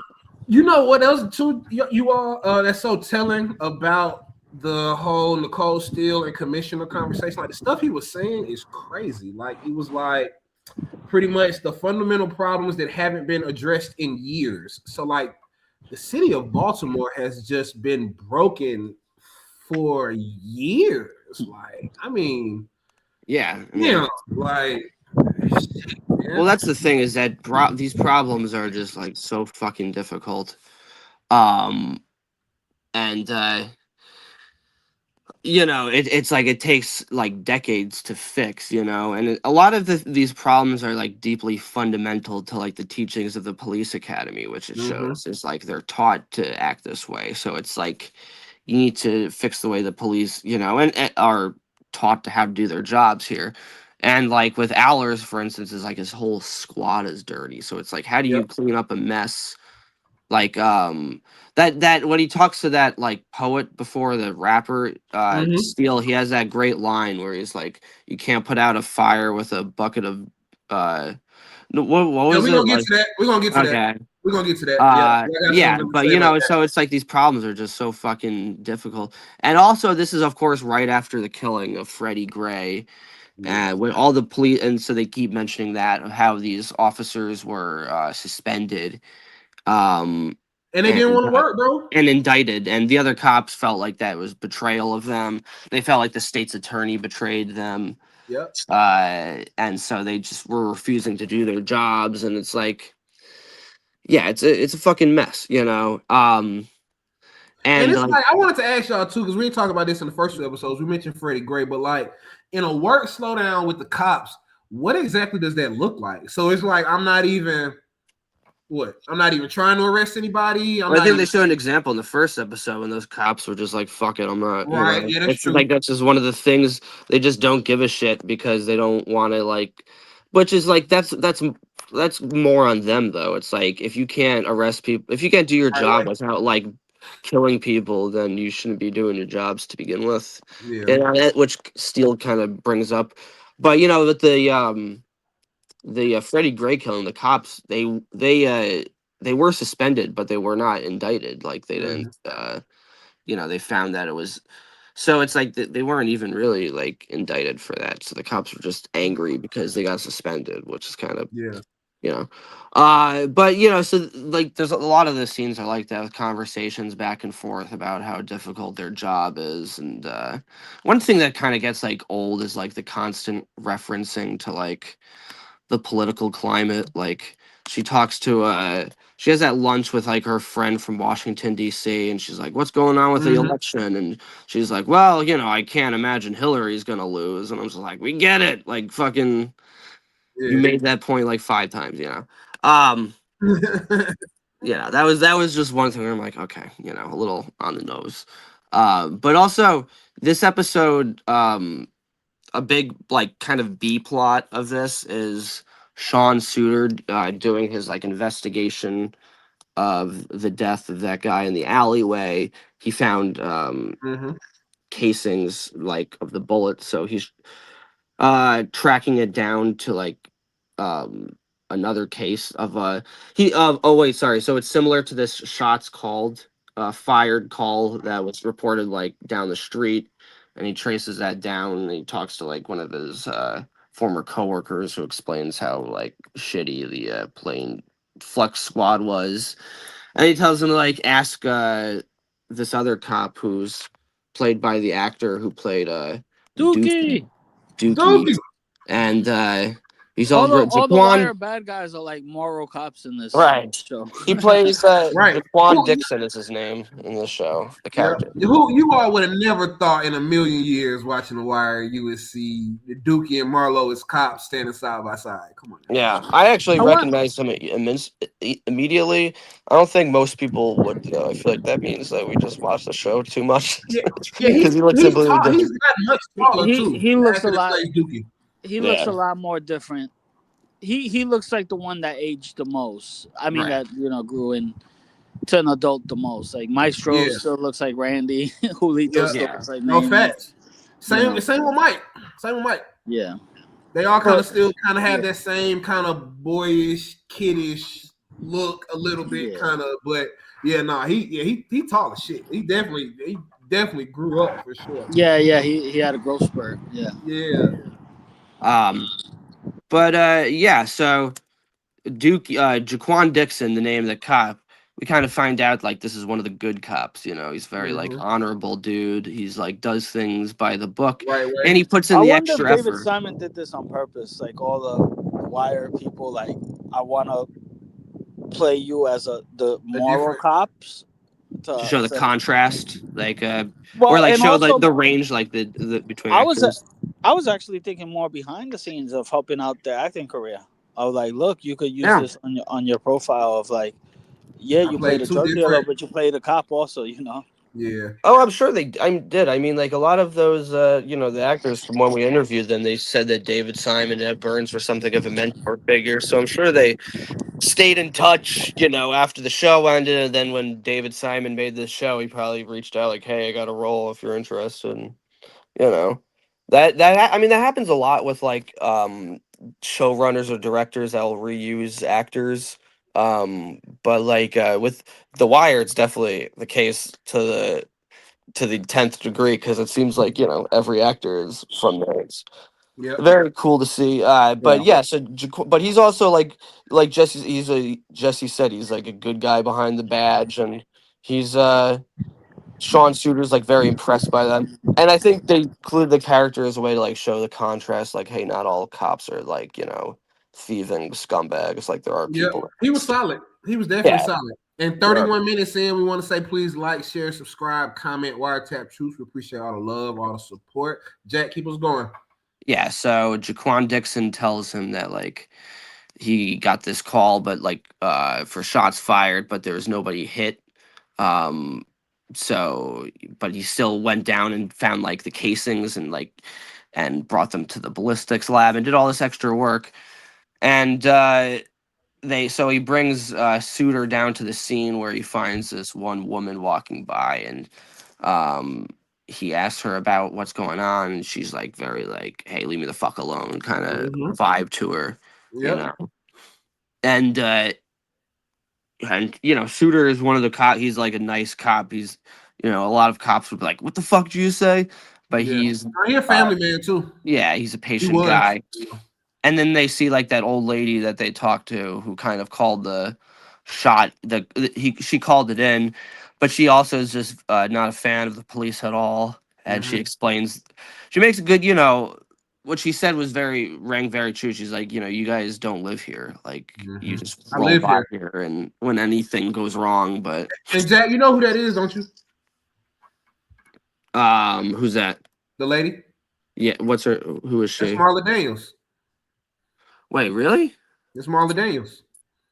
Speaker 3: you know what else too, you all that's so telling about the whole Nicole Steele and commissioner conversation. Like, the stuff he was saying is crazy. Like, he was like, pretty much the fundamental problems that haven't been addressed in years. So like, the city of Baltimore has just been broken for years. Like, I mean, like, shit,
Speaker 2: well, that's the thing, is that these problems are just like so fucking difficult. And it's like it takes like decades to fix, and a lot of these problems are like deeply fundamental to like the teachings of the police academy, which it
Speaker 3: Mm-hmm.
Speaker 2: shows is like they're taught to act this way. So it's like you need to fix the way the police, and are taught to how to do their jobs here. And like with Allers, for instance, is like his whole squad is dirty. So it's like, how do
Speaker 3: Yep.
Speaker 2: you clean up a mess? Like that when he talks to that like poet before, the rapper
Speaker 3: Mm-hmm.
Speaker 2: Steele, he has that great line where he's like, you can't put out a fire with a bucket of no, what
Speaker 3: Yeah,
Speaker 2: was
Speaker 3: we're
Speaker 2: it
Speaker 3: gonna get
Speaker 2: like?
Speaker 3: to that. We're gonna get to that.
Speaker 2: Okay.
Speaker 3: We're gonna get to that. Yeah, I got
Speaker 2: Yeah,
Speaker 3: something to
Speaker 2: but
Speaker 3: say about that.
Speaker 2: so it's like these problems are just so fucking difficult. And also this is of course right after the killing of Freddie Gray,
Speaker 3: Yeah.
Speaker 2: when all the police, and so they keep mentioning that of how these officers were suspended. Um
Speaker 3: And they didn't
Speaker 2: and
Speaker 3: want to work, bro.
Speaker 2: and indicted, and the other cops felt like that was betrayal of them. They felt like the state's attorney betrayed them,
Speaker 3: Yep.
Speaker 2: and so they just were refusing to do their jobs. And it's like, yeah, it's a fucking mess,
Speaker 3: And
Speaker 2: and
Speaker 3: it's
Speaker 2: like
Speaker 3: like I wanted to ask y'all too, because we didn't talk about this in the first 2 episodes. We mentioned Freddie Gray, but like in a work slowdown with the cops, what exactly does that look like? So it's like I'm not even trying to arrest anybody. I'm
Speaker 2: I
Speaker 3: not
Speaker 2: think they
Speaker 3: even
Speaker 2: showed an example in the first episode when those cops were just like, "Fuck it, I'm not."
Speaker 3: right. Yeah, that's
Speaker 2: It's
Speaker 3: true.
Speaker 2: like that's just one of the things, they just don't give a shit because they don't want to like, which is like that's more on them though. It's like if you can't arrest people, if you can't do your
Speaker 3: Right,
Speaker 2: job
Speaker 3: like
Speaker 2: without like killing people, then you shouldn't be doing your jobs to begin with.
Speaker 3: yeah.
Speaker 2: And which Steele kind of brings up, but with the Freddie Gray killing, the cops they were suspended, but they were not indicted. Like they didn't,
Speaker 3: Mhm.
Speaker 2: they found that it was. So it's like they weren't even really like indicted for that. So the cops were just angry because they got suspended, which is kind of
Speaker 3: Yeah.
Speaker 2: you know, but so like there's a lot of the scenes are like that with conversations back and forth about how difficult their job is, and one thing that kind of gets like old is like the constant referencing to like the political climate. Like she talks to she has that lunch with like her friend from Washington D.C. and she's like, "What's going on with the
Speaker 3: Mhm.
Speaker 2: election?" And she's like, "Well, I can't imagine Hillary's gonna lose." And I'm just like, "We get it. Like fucking, you
Speaker 3: Yeah.
Speaker 2: made that point like 5 times." Um, yeah, that was just one thing where I'm like, okay, a little on the nose. But also this episode, a big like kind of B plot of this is Sean Suter doing his like investigation of the death of that guy in the alleyway. He found
Speaker 3: Mhm.
Speaker 2: casings like of the bullet, so he's tracking it down to like um another case of he oh wait, sorry, so it's similar to this shots called fired call that was reported like down the street, and he traces that down and he talks to like one of his former coworkers who explains how like shitty the plane flex squad was, and he tells him to like ask this other cop who's played by the actor who played Dookie.
Speaker 1: Dookie.
Speaker 2: Dookie,
Speaker 3: Dookie.
Speaker 2: and he's over
Speaker 1: All the
Speaker 2: Jaquan.
Speaker 1: wire bad guys are like moral cops in this
Speaker 2: Right.
Speaker 1: show.
Speaker 2: He plays
Speaker 3: Right.
Speaker 2: Jaquan
Speaker 3: Who?
Speaker 2: Dixon is his name in the show, the
Speaker 3: Yeah.
Speaker 2: character.
Speaker 3: Who you all would have never thought in a million years watching The Wire you would see Dookie and Marlo as cops standing side by side. Come on now.
Speaker 2: Yeah, I actually
Speaker 1: I want
Speaker 2: recognized him immediately. I don't think most people would, though. I feel like that means that we just watched the show too much
Speaker 3: Yeah, yeah,
Speaker 2: because he looks
Speaker 3: he's
Speaker 2: completely
Speaker 3: tall. He's
Speaker 2: different.
Speaker 3: gotten much taller too.
Speaker 1: he
Speaker 3: The
Speaker 1: looks a
Speaker 3: actor that
Speaker 1: lot
Speaker 3: plays Dookie.
Speaker 1: he looks
Speaker 2: Yeah,
Speaker 1: a lot more different. He looks like the one that aged the most. I mean
Speaker 3: Right.
Speaker 1: that grew in to an adult the most. Like Maestro
Speaker 3: Yeah.
Speaker 1: still looks like Randy. Julito
Speaker 3: Yeah.
Speaker 1: still
Speaker 2: yeah,
Speaker 1: looks like
Speaker 3: No
Speaker 1: Manny.
Speaker 3: facts.
Speaker 1: You
Speaker 3: Same.
Speaker 1: know.
Speaker 3: Same with Mike. Same with Mike.
Speaker 1: Yeah.
Speaker 3: They all kind
Speaker 1: But
Speaker 3: of still kind of have
Speaker 1: yeah.
Speaker 3: that same kind of boyish, kiddish look a little bit,
Speaker 1: Yeah.
Speaker 3: kind of. But yeah, no, he tall as shit. He definitely grew up for sure.
Speaker 1: Yeah, he had a growth spurt. Yeah.
Speaker 3: Yeah.
Speaker 2: um, but yeah. So Jaquan Dixon, the name of the cop, we kind of find out like this is one of the good cops. He's very like
Speaker 3: Hmm.
Speaker 2: honorable dude. He's like does things by the book,
Speaker 3: Right. Right.
Speaker 2: and he puts in
Speaker 1: I
Speaker 2: the
Speaker 1: wonder if
Speaker 2: extra
Speaker 1: David
Speaker 2: effort.
Speaker 1: Simon did this on purpose. Like all the wire people, like I want to play you as the
Speaker 3: A
Speaker 1: moral
Speaker 3: different.
Speaker 1: cops,
Speaker 2: to show the
Speaker 1: to
Speaker 2: contrast, or
Speaker 1: well,
Speaker 2: like
Speaker 1: and
Speaker 2: show
Speaker 1: also
Speaker 2: the range, like the between
Speaker 1: I was
Speaker 2: actors.
Speaker 1: I was actually thinking more behind the scenes of helping out their acting career. I was like, look, you could use
Speaker 2: Yeah.
Speaker 1: this on your profile of like, yeah,
Speaker 3: I
Speaker 1: you played
Speaker 3: played
Speaker 1: a
Speaker 3: two
Speaker 1: drug dealer,
Speaker 3: different.
Speaker 1: but you played a cop also. You know.
Speaker 3: Yeah.
Speaker 2: Oh, I'm sure they I did. I mean, like a lot of those, the actors from when we interviewed them, they said that David Simon and Ed Burns were something of a mentor figure. So I'm sure they stayed in touch, after the show ended. And then when David Simon made this show, he probably reached out like, "Hey, I got a role if you're interested." And, you know, I mean, that happens a lot with like showrunners or directors that will reuse actors. But like with The Wire, it's definitely the case to the 10th degree because it seems like every actor is from there. It's
Speaker 3: Yep.
Speaker 2: very cool to see. But
Speaker 1: Yeah.
Speaker 2: yeah, so but he's also like Jesse said, he's like a good guy behind the badge, and he's Sean Suter's like very impressed by them. And I think they include the character as a way to like show the contrast, like, hey, not all cops are like, thieving scumbags. Like there are
Speaker 3: Yep.
Speaker 2: people.
Speaker 3: He was solid. He was definitely
Speaker 2: Yeah.
Speaker 3: solid. And
Speaker 2: There are,
Speaker 3: 31 minutes in, we want to say please like, share, subscribe, comment, Wiretap Truths. We appreciate all the love, all the support. Jack, keep us going.
Speaker 2: yeah. So Jaquan Dixon tells him that like he got this call, but like for shots fired, but there was nobody hit. Um, so, but he still went down and found like the casings and brought them to the ballistics lab and did all this extra work. And so he brings Suter down to the scene where he finds this one woman walking by, and um, he asks her about what's going on, and she's like very like, "Hey, leave me the fuck alone," kind of
Speaker 3: Mm-hmm.
Speaker 2: vibe to her, you
Speaker 3: Yep.
Speaker 2: know. And Suter is one of the cop. He's like a nice cop. He's a lot of cops would be like, "What the fuck did you say?" But
Speaker 3: Yeah.
Speaker 2: he's
Speaker 3: He a
Speaker 2: uh,
Speaker 3: family man too.
Speaker 2: yeah, he's a
Speaker 3: He
Speaker 2: patient
Speaker 3: was.
Speaker 2: guy. And then they see like that old lady that they talked to who kind of called the shot. She called it in, but she also is just not a fan of the police at all. And she
Speaker 3: Mm-hmm.
Speaker 2: explains, she makes a good, what she said rang very true. She's like, you guys don't live here. Like you
Speaker 3: Mm-hmm.
Speaker 2: just
Speaker 3: I
Speaker 2: roll
Speaker 3: live
Speaker 2: by
Speaker 3: here.
Speaker 2: here, and when anything goes wrong, but
Speaker 3: And Jack, you know who that is, don't you?
Speaker 2: who's that?
Speaker 3: The lady?
Speaker 2: Yeah, who is
Speaker 3: That's
Speaker 2: she?
Speaker 3: Marla Daniels.
Speaker 2: Wait, really?
Speaker 3: That's Marla Daniels.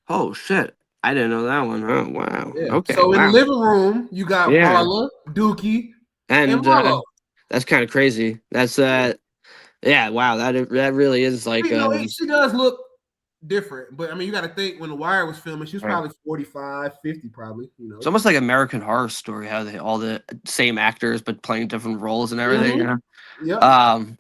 Speaker 2: Oh shit. I didn't know that one. Oh wow.
Speaker 3: Yeah.
Speaker 2: Okay,
Speaker 3: So in the
Speaker 2: wow.
Speaker 3: living room, you got
Speaker 2: Yeah.
Speaker 3: Marla, Dookie, and
Speaker 2: And
Speaker 3: Marlo.
Speaker 2: that's kind of crazy. That's yeah, wow, that really is like
Speaker 3: She does look different, but I mean, you got to think when The Wire was filming, she was
Speaker 2: yeah.
Speaker 3: probably 45, 50, probably.
Speaker 2: It's almost like American Horror Story, how they all the same actors but playing different roles and everything,
Speaker 3: Mm-hmm. Yep.
Speaker 2: Um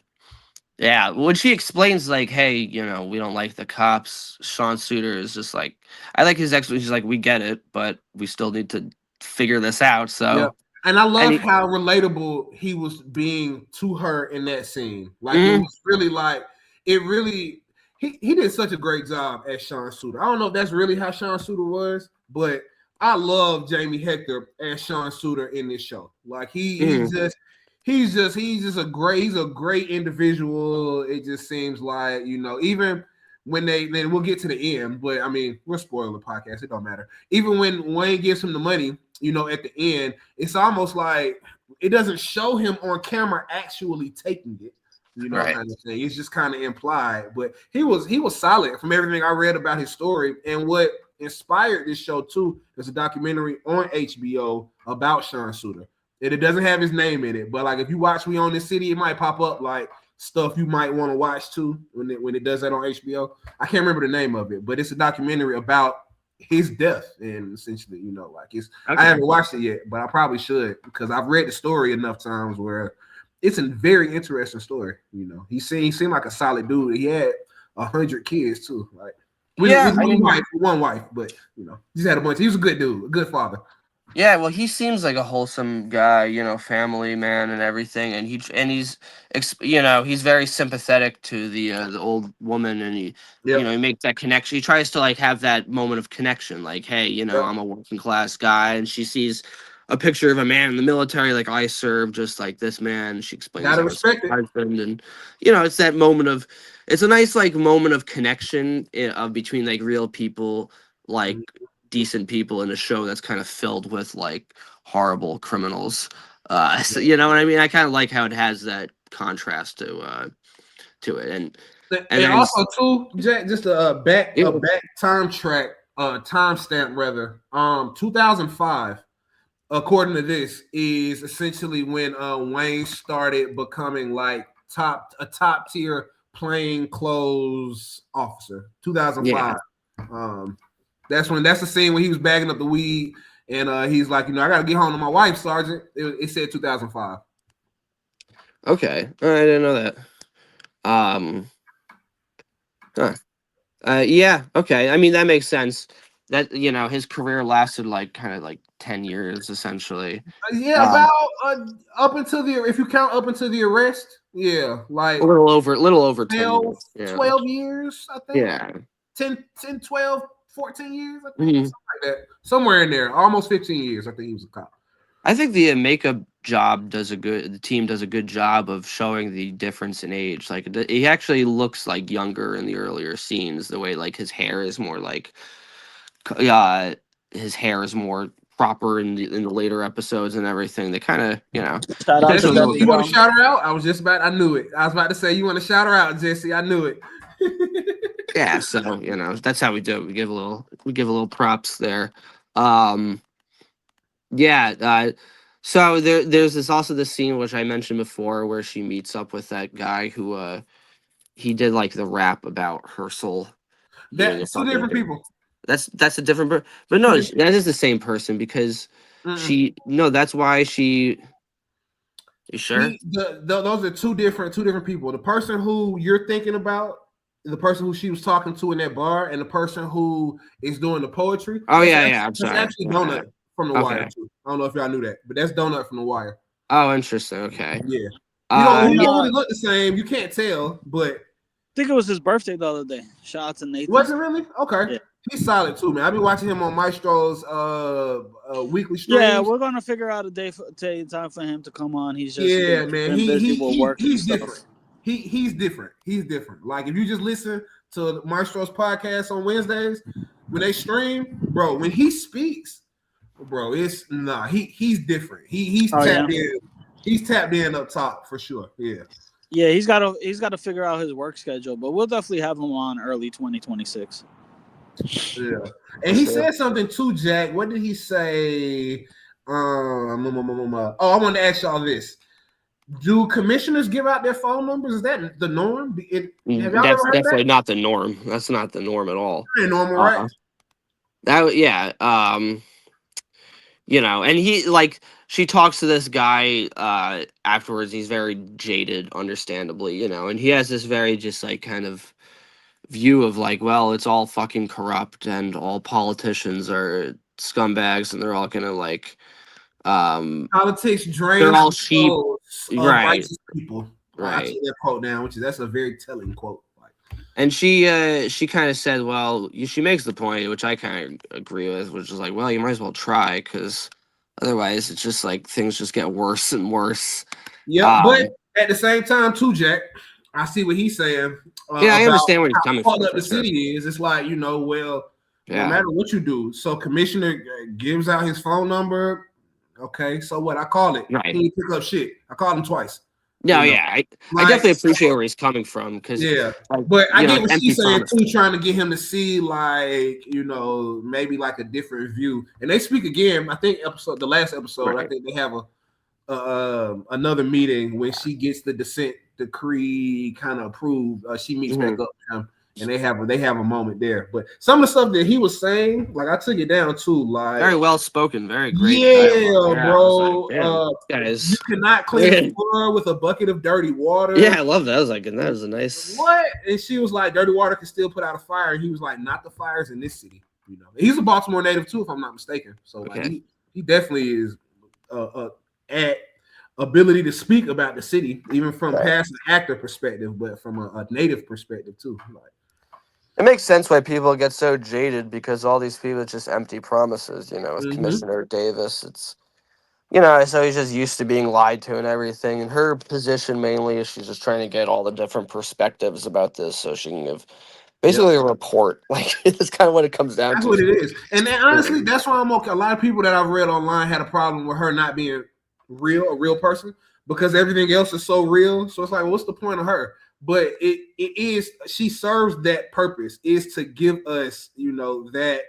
Speaker 2: yeah, when she explains like, hey, we don't like the cops, Sean Suter is just like, I like his explanation. He's like, we get it, but we still need to figure this out.
Speaker 3: Yep.
Speaker 2: So,
Speaker 3: And I
Speaker 2: and
Speaker 3: love
Speaker 2: he,
Speaker 3: how relatable he was being to her in that scene. Like it
Speaker 2: mhm,
Speaker 3: was really like it really he did such a great job as Sean Suter. I don't know if that's really how Sean Suter was, but I love Jamie Hector as Sean Suter in this show. Like
Speaker 2: mhm,
Speaker 3: he's just a great individual. It just seems like, even when then we'll get to the end, but I mean, we're spoiling the podcast, it don't matter. Even when Wayne gives him the money, at the end, it's almost like it doesn't show him on camera actually taking it,
Speaker 2: right.
Speaker 3: kind of thing. It's just kind of implied. But he was solid from everything I read about his story. And what inspired this show too is a documentary on HBO about Sean Suter. And it doesn't have his name in it, but like if you watch We Own This City, it might pop up like stuff you might want to watch too when it does that on HBO. I can't remember the name of it, but it's a documentary about his death, and essentially, like it's I
Speaker 2: Okay.
Speaker 3: haven't watched it yet, but I probably should because I've read the story enough times where it's a very interesting story. He seemed like a solid dude. He had 100 kids too, like with
Speaker 2: Yeah, I mean,
Speaker 3: one wife, but he's had a bunch. He was a good dude, a good father.
Speaker 2: yeah, well, he seems like a wholesome guy, family man and everything, and he's very sympathetic to the old woman, and he
Speaker 3: Yep.
Speaker 2: makes that connection. He tries to like have that moment of connection, like, hey,
Speaker 3: Yep.
Speaker 2: I'm a working class guy, and she sees a picture of a man in the military, like I served just like this man. She explains
Speaker 3: Gotta
Speaker 2: I was
Speaker 3: respect it.
Speaker 2: her husband, and it's that moment of, it's a nice like moment of connection of between like real people, like decent people in a show that's kind of filled with like horrible criminals. So, you know what I mean? I kind of like how it has that contrast to it, and
Speaker 3: And
Speaker 2: then
Speaker 3: also too, Jack, just
Speaker 2: yeah,
Speaker 3: a back time track, timestamp rather. 2005, according to this, is essentially when Wayne started becoming like a top tier plain clothes officer. 2005.
Speaker 2: yeah.
Speaker 3: That's the scene when he was bagging up the weed, and he's like, I gotta get home to my wife, Sergeant. It said 2005.
Speaker 2: Okay, I didn't know that. Um, huh. Yeah, okay. I mean, that makes sense. That his career lasted like kind of like 10 years essentially.
Speaker 3: Yeah,
Speaker 2: Um,
Speaker 3: about up until if you count up until the arrest, yeah, like
Speaker 2: a little over 10
Speaker 3: 12,
Speaker 2: years. Yeah,
Speaker 3: 12 years, I think.
Speaker 2: yeah.
Speaker 3: 10, 12, 14 years, I think.
Speaker 2: Mhm.
Speaker 3: Something like that. Somewhere in there. Almost 15 years, I think he was a cop.
Speaker 2: I think the makeup the team does a good job of showing the difference in age. Like he actually looks like younger in the earlier scenes. The way like his hair is more like, his hair is more proper in the later episodes and everything. They kind of
Speaker 1: Shout out to
Speaker 3: Jesse,
Speaker 1: Lily,
Speaker 3: you want
Speaker 1: bro.
Speaker 3: to shout her out? I knew it. I was about to say, you want to shout her out, Jesse. I knew it.
Speaker 2: yeah. So that's how we do it. We give a little props there. Um, Yeah. So there's this scene which I mentioned before where she meets up with that guy who he did like the rap about Herschel being a
Speaker 3: That's two
Speaker 2: fucking.
Speaker 3: different people.
Speaker 2: That's a different but
Speaker 3: Two
Speaker 2: no,
Speaker 3: different.
Speaker 2: that is the same person because
Speaker 3: Mm-mm.
Speaker 2: she no, that's why she. You sure?
Speaker 3: Those are two different people. The person who you're thinking about, the person who she was talking to in that bar, and the person who is doing the poetry.
Speaker 2: Oh yeah, yeah. I'm
Speaker 3: That's
Speaker 2: sorry.
Speaker 3: actually
Speaker 2: Okay.
Speaker 3: Donut from The Wire
Speaker 2: Okay.
Speaker 3: too. I don't know if y'all knew that, but that's Donut from The Wire.
Speaker 2: Oh, interesting. Okay.
Speaker 3: Yeah,
Speaker 1: Yeah,
Speaker 3: he
Speaker 1: and
Speaker 3: don't really look the same. You can't tell, but
Speaker 1: think it was his birthday the other day. Shout out to Nathan.
Speaker 3: was it really? Okay,
Speaker 1: Yeah.
Speaker 3: he's solid too, man. I've been watching him on Maestro's weekly
Speaker 1: Yeah,
Speaker 3: streams.
Speaker 1: we're gonna figure out a time for him to come on. He's just
Speaker 3: Yeah, man.
Speaker 1: been busy with work and
Speaker 3: He's
Speaker 1: stuff.
Speaker 3: different. He's different. He's different. Like if you just listen to Maestro's podcast on Wednesdays when they stream, bro, when he speaks, bro, he's different. He's
Speaker 1: Oh yeah,
Speaker 3: tapped in. He's tapped in up top for sure. Yeah.
Speaker 1: yeah. He's got to figure out his work schedule, but we'll definitely have him on early 2026.
Speaker 3: Yeah.
Speaker 2: For
Speaker 3: And he
Speaker 2: sure.
Speaker 3: said something too, Jack. What did he say? Oh, I wanted to ask y'all this. Do commissioners give out their phone numbers? Is that the norm? Have y'all
Speaker 2: That's
Speaker 3: ever heard
Speaker 2: definitely
Speaker 3: that?
Speaker 2: not the norm. That's not the norm at all.
Speaker 3: Ain't normal, right?
Speaker 2: That yeah. And he like she talks to this guy afterwards. He's very jaded, understandably, and he has this very just like kind of view of like, well, it's all fucking corrupt and all politicians are scumbags and they're all gonna like
Speaker 3: Politics
Speaker 2: they're
Speaker 3: drains
Speaker 2: all
Speaker 3: the
Speaker 2: sheep.
Speaker 3: souls of
Speaker 2: Right,
Speaker 3: righteous people. I
Speaker 2: right.
Speaker 3: took that quote down, that's a very telling quote.
Speaker 2: And she kind of said, well, she makes the point, which I kind of agree with, which is like, well, you might as well try because otherwise it's just like things just get worse and worse.
Speaker 3: Yep, but at the same time, too, Jack, I see what he's saying
Speaker 2: Yeah, I
Speaker 3: about
Speaker 2: understand where he's
Speaker 3: how
Speaker 2: coming
Speaker 3: fucked
Speaker 2: from
Speaker 3: up
Speaker 2: for
Speaker 3: the
Speaker 2: sure.
Speaker 3: city is. It's like, well, no
Speaker 2: Yeah.
Speaker 3: matter what you do. So commissioner gives out his phone number. Okay, so what? I call it.
Speaker 2: Right.
Speaker 3: He didn't pick up shit. I called him twice.
Speaker 2: No, yeah, I definitely appreciate where he's coming from because
Speaker 3: but I get what
Speaker 2: empty
Speaker 3: she's saying
Speaker 2: promises.
Speaker 3: too, trying to get him to see like maybe like a different view. And they speak again. I think the last episode,
Speaker 2: Right.
Speaker 3: I think they have another meeting when she gets the dissent decree kind of approved. She meets back up with him, and they have a moment there. But some of the stuff that he was saying, like I took it down too, like
Speaker 2: Very well spoken, very great.
Speaker 3: Yeah,
Speaker 2: Dialogue. Yeah,
Speaker 3: bro.
Speaker 2: I was like,
Speaker 3: You cannot clean the floor with a bucket of dirty water.
Speaker 2: Yeah, I love that. I was like, and that was a nice.
Speaker 3: What? And she was like, dirty water can still put out a fire. And he was like, not the fires in this city. He's a Baltimore native too, if I'm not mistaken. So like he definitely is at ability to speak about the city, even from past an actor perspective, but from a native perspective too. Like,
Speaker 2: it makes sense why people get so jaded because all these people are just empty promises. With Commissioner Davis, it's so he's just used to being lied to and everything. And her position mainly is she's just trying to get all the different perspectives about this so she can give Basically, a report. Like that's kind of what it comes down
Speaker 3: That's
Speaker 2: to.
Speaker 3: what it is. And honestly, that's why I'm okay. A lot of people that I've read online had a problem with her not being a real person, because everything else is so real. So it's like, what's the point of her? But it is, she serves that purpose, is to give us, that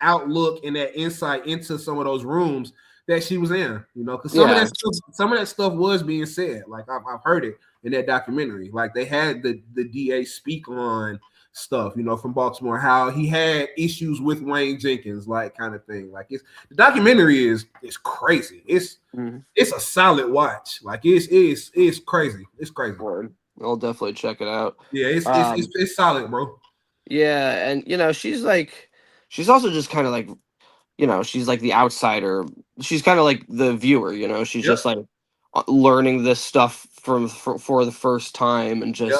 Speaker 3: outlook and that insight into some of those rooms that she was in, because some of that stuff was being said. Like I've heard it in that documentary. Like they had the DA speak on stuff, from Baltimore, how he had issues with Wayne Jenkins, like kind of thing. Like the documentary is crazy. It's a solid watch. Like it's crazy. It's crazy.
Speaker 2: I'll definitely check it out.
Speaker 3: Yeah, it's solid, bro.
Speaker 2: Yeah, and she's also just kind of like, she's like the outsider. She's kind of like the viewer, she's just like learning this stuff for the first time, and just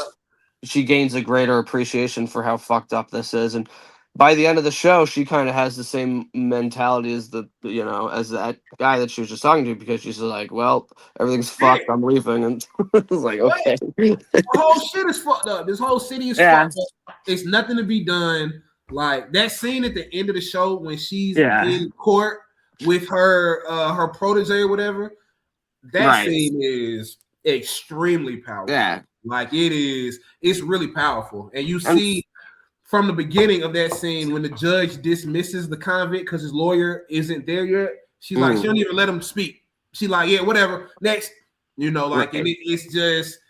Speaker 2: she gains a greater appreciation for how fucked up this is. And by the end of the show, she kind of has the same mentality as as that guy that she was just talking to, because she's like, well, everything's fucked, I'm leaving. And it's like, okay.
Speaker 3: The whole shit is fucked up. This whole city is fucked up. It's nothing to be done. Like that scene at the end of the show when she's in court with her protege or whatever, that scene is extremely powerful.
Speaker 2: Yeah.
Speaker 3: Like it's really powerful. And you see from the beginning of that scene when the judge dismisses the convict because his lawyer isn't there yet, she's like, she don't even let him speak. She's like, yeah, whatever, next. And it's just,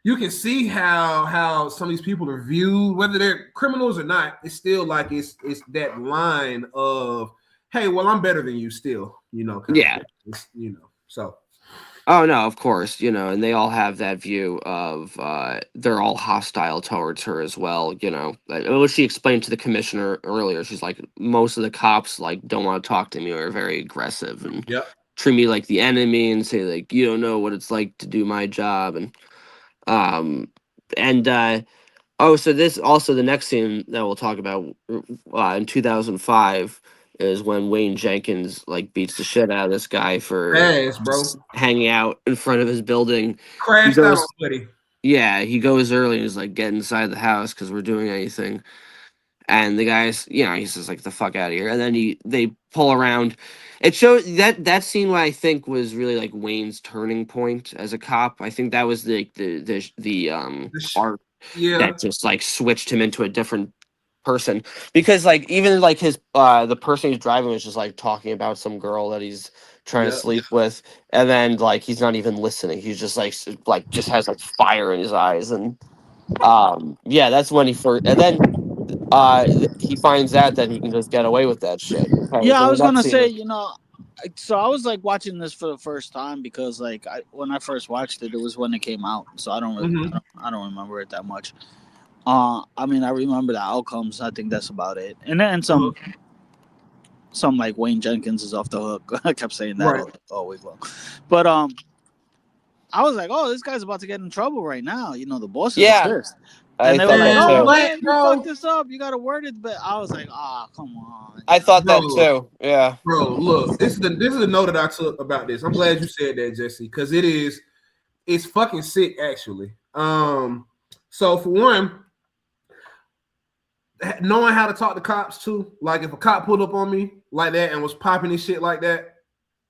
Speaker 3: you can see how some of these people are viewed, whether they're criminals or not. It's still like it's that line of, hey, well, I'm better than you still, so.
Speaker 2: Oh no, of course, and they all have that view of they're all hostile towards her as well, What she explained to the commissioner earlier, she's like, most of the cops don't want to talk to me, or are very aggressive and treat me like the enemy, and say like, you don't know what it's like to do my job. So this also, the next scene that we'll talk about in 2005 is when Wayne Jenkins beats the shit out of this guy for hanging out in front of his building.
Speaker 3: Crashed out, buddy.
Speaker 2: Yeah, he goes early and is like, get inside the house because we're doing anything. And the guy's, he says like, the fuck out of here. And then they pull around. It shows that scene, what I think was really like Wayne's turning point as a cop. I think that was the arc that just switched him into a different person, because even his the person he's driving was just talking about some girl that he's trying to sleep with, and then he's not even listening. He's just just has fire in his eyes. And that's when he first, and then he finds out that he can just get away with that shit.
Speaker 1: I was gonna say, so I was watching this for the first time because when I first watched it, it was when it came out, so I don't really I don't remember it that much. I remember the outcomes. I think that's about it. And then some Wayne Jenkins is off the hook. I kept saying that all week long. But I was like, oh, this guy's about to get in trouble right now. The boss is pissed. And they were like, oh, man, you fucked this up. You got to word it. But I was like, come on.
Speaker 2: I thought that too. Yeah.
Speaker 3: Bro, look, this is the note that I took about this. I'm glad you said that, Jesse, because it's fucking sick, actually. So for one, knowing how to talk to cops too, if a cop pulled up on me like that and was popping his shit like that,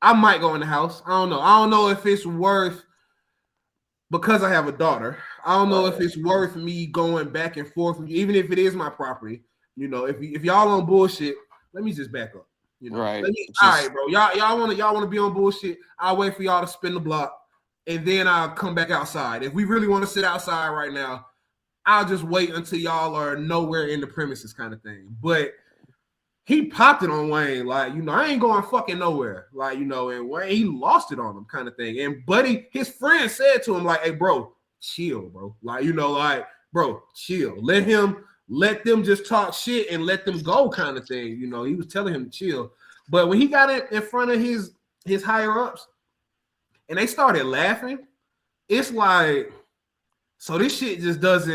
Speaker 3: I might go in the house. I don't know if it's worth, because I have a daughter, I don't know if it's worth me going back and forth, even if it is my property. If y'all on bullshit, let me just back up.
Speaker 2: Right.
Speaker 3: All right, bro. Y'all want to be on bullshit. I'll wait for y'all to spin the block, and then I'll come back outside. If we really want to sit outside right now, I'll just wait until y'all are nowhere in the premises, kind of thing. But he popped it on Wayne, I ain't going fucking nowhere, and Wayne, he lost it on him, kind of thing. And Buddy, his friend, said to him, hey, bro, chill, bro. Bro, chill. Let them just talk shit and let them go, kind of thing. He was telling him to chill. But when he got it in front of his higher ups and they started laughing, it's so this shit just don't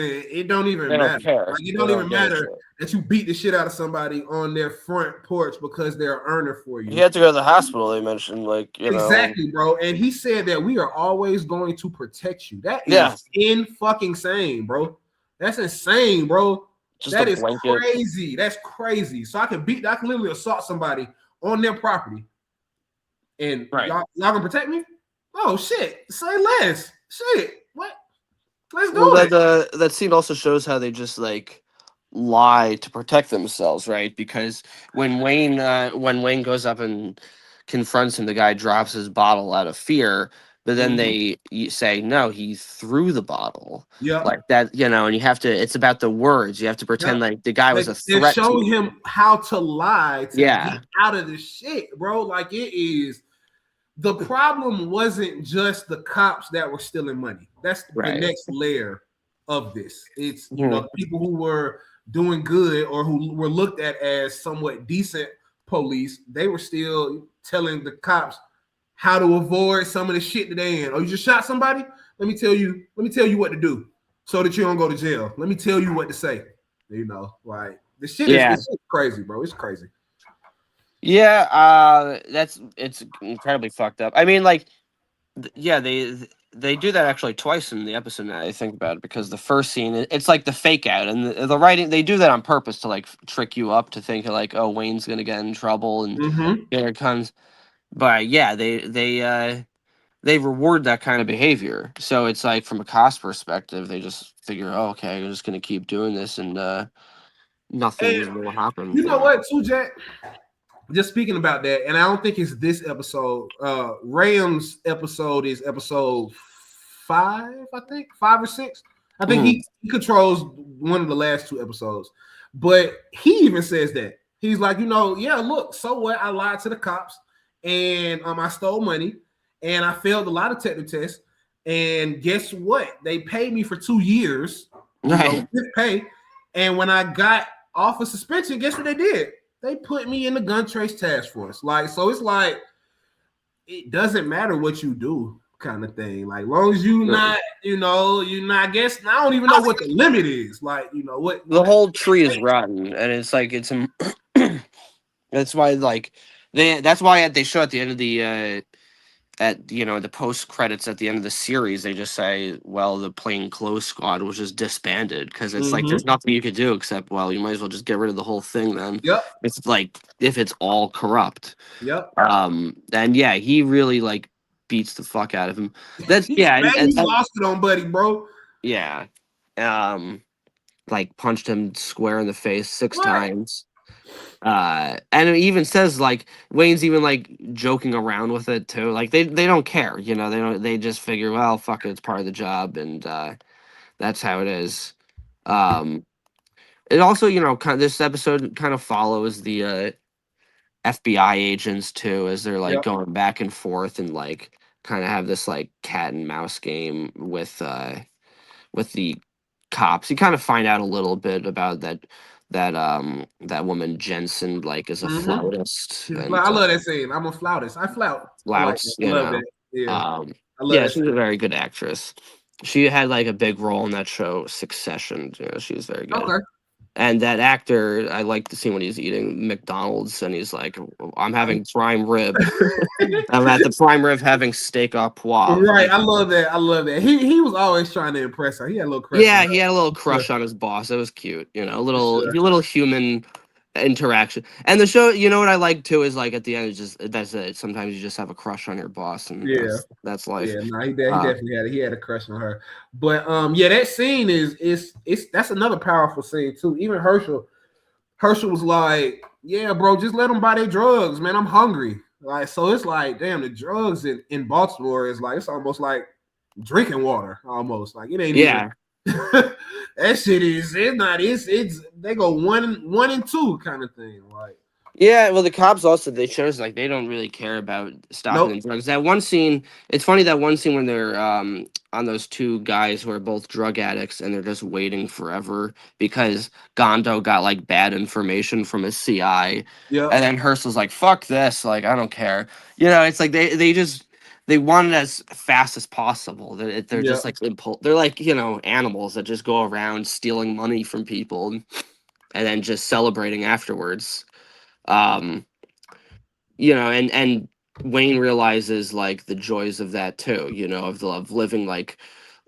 Speaker 3: even matter. It don't even matter that you beat the shit out of somebody on their front porch because they're an earner for you.
Speaker 2: He had to go to the hospital, they mentioned,
Speaker 3: Exactly, bro. And he said that we are always going to protect you. That is fucking insane, bro. That's insane, bro.
Speaker 2: Just a
Speaker 3: That is
Speaker 2: blanket.
Speaker 3: crazy. That's crazy. So I can literally assault somebody on their property, and
Speaker 2: Right.
Speaker 3: y'all gonna protect me? Oh shit! Say less. Shit. What? Let's
Speaker 2: Well,
Speaker 3: do it.
Speaker 2: that scene also shows how they just like lie to protect themselves, right? Because when Wayne goes up and confronts him, the guy drops his bottle out of fear, but then
Speaker 3: Mhm.
Speaker 2: say no, he threw the bottle
Speaker 3: Yep.
Speaker 2: like that, and you have to. It's about the words. You have to pretend
Speaker 3: Yep.
Speaker 2: like the guy was a
Speaker 3: They're
Speaker 2: threat to
Speaker 3: showing
Speaker 2: you.
Speaker 3: him how to lie to get
Speaker 2: Yeah,
Speaker 3: out of this shit, bro. Like it is. The problem wasn't just the cops that were stealing money. That's the
Speaker 2: right.
Speaker 3: next layer of this. It's
Speaker 2: Mhm.
Speaker 3: the people who were doing good or who were looked at as somewhat decent police. They were still telling the cops how to avoid some of the shit that they in. Oh, you just shot somebody? Let me tell you what to do so that you don't go to jail. Let me tell you what to say. Like the shit is
Speaker 2: Yeah,
Speaker 3: it's crazy, bro. It's crazy.
Speaker 2: yeah. It's incredibly fucked up. I mean, like, yeah, they do that actually twice in the episode. Now I think about it, because the first scene, it's like the fake out, and the writing, they do that on purpose to like trick you up to think like, oh, Wayne's gonna get in trouble, and
Speaker 3: Mm-hmm.
Speaker 2: here it comes. But yeah, they reward that kind of behavior. So it's like from a cost perspective, they just figure, oh, okay, we're just gonna keep doing this, and
Speaker 3: And
Speaker 2: nothing will happen.
Speaker 3: you know what, too, Jack? Just speaking about that, and I don't think it's this episode. Ram's episode is episode 5, I think 5 or 6. I think
Speaker 2: Mhm.
Speaker 3: he controls one of the last 2 episodes, but he even says that he's like, yeah, look, so what? I lied to the cops, and I stole money, and I failed a lot of technical tests, and guess what? They paid me for 2 years,
Speaker 2: Right.
Speaker 3: with pay, and when I got off of suspension, guess what they did? They put me in the gun trace task force. Like, so it's like it doesn't matter what you do, kind of thing. Like, long as you not, you not. I guess I don't even know what the limit is. Like,
Speaker 2: The
Speaker 3: what.
Speaker 2: whole tree is rotten, and it's like that's why like that's why they show at the end of the at the post credits at the end of the series, they just say, well, the plain clothes squad was just disbanded, because it's like
Speaker 3: Mm-hmm.
Speaker 2: there's nothing you could do except, well, you might as well just get rid of the whole thing then.
Speaker 3: Yep.
Speaker 2: It's like if it's all corrupt.
Speaker 3: Yep.
Speaker 2: And yeah, he really like beats the fuck out of him. That's yeah,
Speaker 3: Man,
Speaker 2: and
Speaker 3: you lost it on Buddy, bro.
Speaker 2: yeah. Um like punched him square in the face six
Speaker 3: What?
Speaker 2: times. And it even says like Wayne's even like joking around with it too. Like they don't care, they just figure, well, fuck it, it's part of the job, and that's how it is. Um it also, this episode kind of follows the FBI agents too, as they're like
Speaker 3: Yep.
Speaker 2: going back and forth, and like kind of have this like cat and mouse game with the cops. You kind of find out a little bit about that woman Jensen, like, is a
Speaker 3: Mm-hmm.
Speaker 2: flautist, and
Speaker 3: I love that scene. I'm a flautist. I flout. I like that.
Speaker 2: flouts,
Speaker 3: I love that. Yeah. I love
Speaker 2: yeah,
Speaker 3: that
Speaker 2: she's a
Speaker 3: scene.
Speaker 2: very good actress. She had like a big role in that show Succession. She was very good.
Speaker 3: Okay.
Speaker 2: And that actor, I like to see when he's eating McDonald's and he's like, I'm having prime rib. I'm at the prime rib having steak au poivre.
Speaker 3: Right.
Speaker 2: Like,
Speaker 3: I love that. I love that. He was always trying to impress her. He had a little crush on
Speaker 2: yeah,
Speaker 3: her.
Speaker 2: he had a little
Speaker 3: Sure.
Speaker 2: crush on his boss. It was cute,
Speaker 3: For sure.
Speaker 2: a little human interaction. And the show, what I like too is like at the end, it's just that's it. Sometimes you just have a crush on your boss, and
Speaker 3: Yeah.
Speaker 2: that's life.
Speaker 3: Yeah. No, he
Speaker 2: Uh,
Speaker 3: definitely had a crush on her. But yeah, that scene is that's another powerful scene too. Even Herschel was like, yeah, bro, just let them buy their drugs, man. I'm hungry. Like, so it's like, damn, the drugs in Baltimore is like, it's almost like drinking water, almost. Like, it ain't even
Speaker 2: yeah,
Speaker 3: that shit is it's not it's they go one and two kind of thing. Like,
Speaker 2: yeah. Well, the cops also, they shows like they don't really care about stopping
Speaker 3: nope.
Speaker 2: the drugs. That one scene, it's funny, that one scene when they're on those two guys who are both drug addicts, and they're just waiting forever because Gondo got like bad information from his CI,
Speaker 3: Yep.
Speaker 2: and then Hearst was like, "Fuck this! Like, I don't care." It's like they want it as fast as possible. They're
Speaker 3: Yep.
Speaker 2: just like they're like, animals that just go around stealing money from people, and then just celebrating afterwards. Um, and Wayne realizes like the joys of that too, of living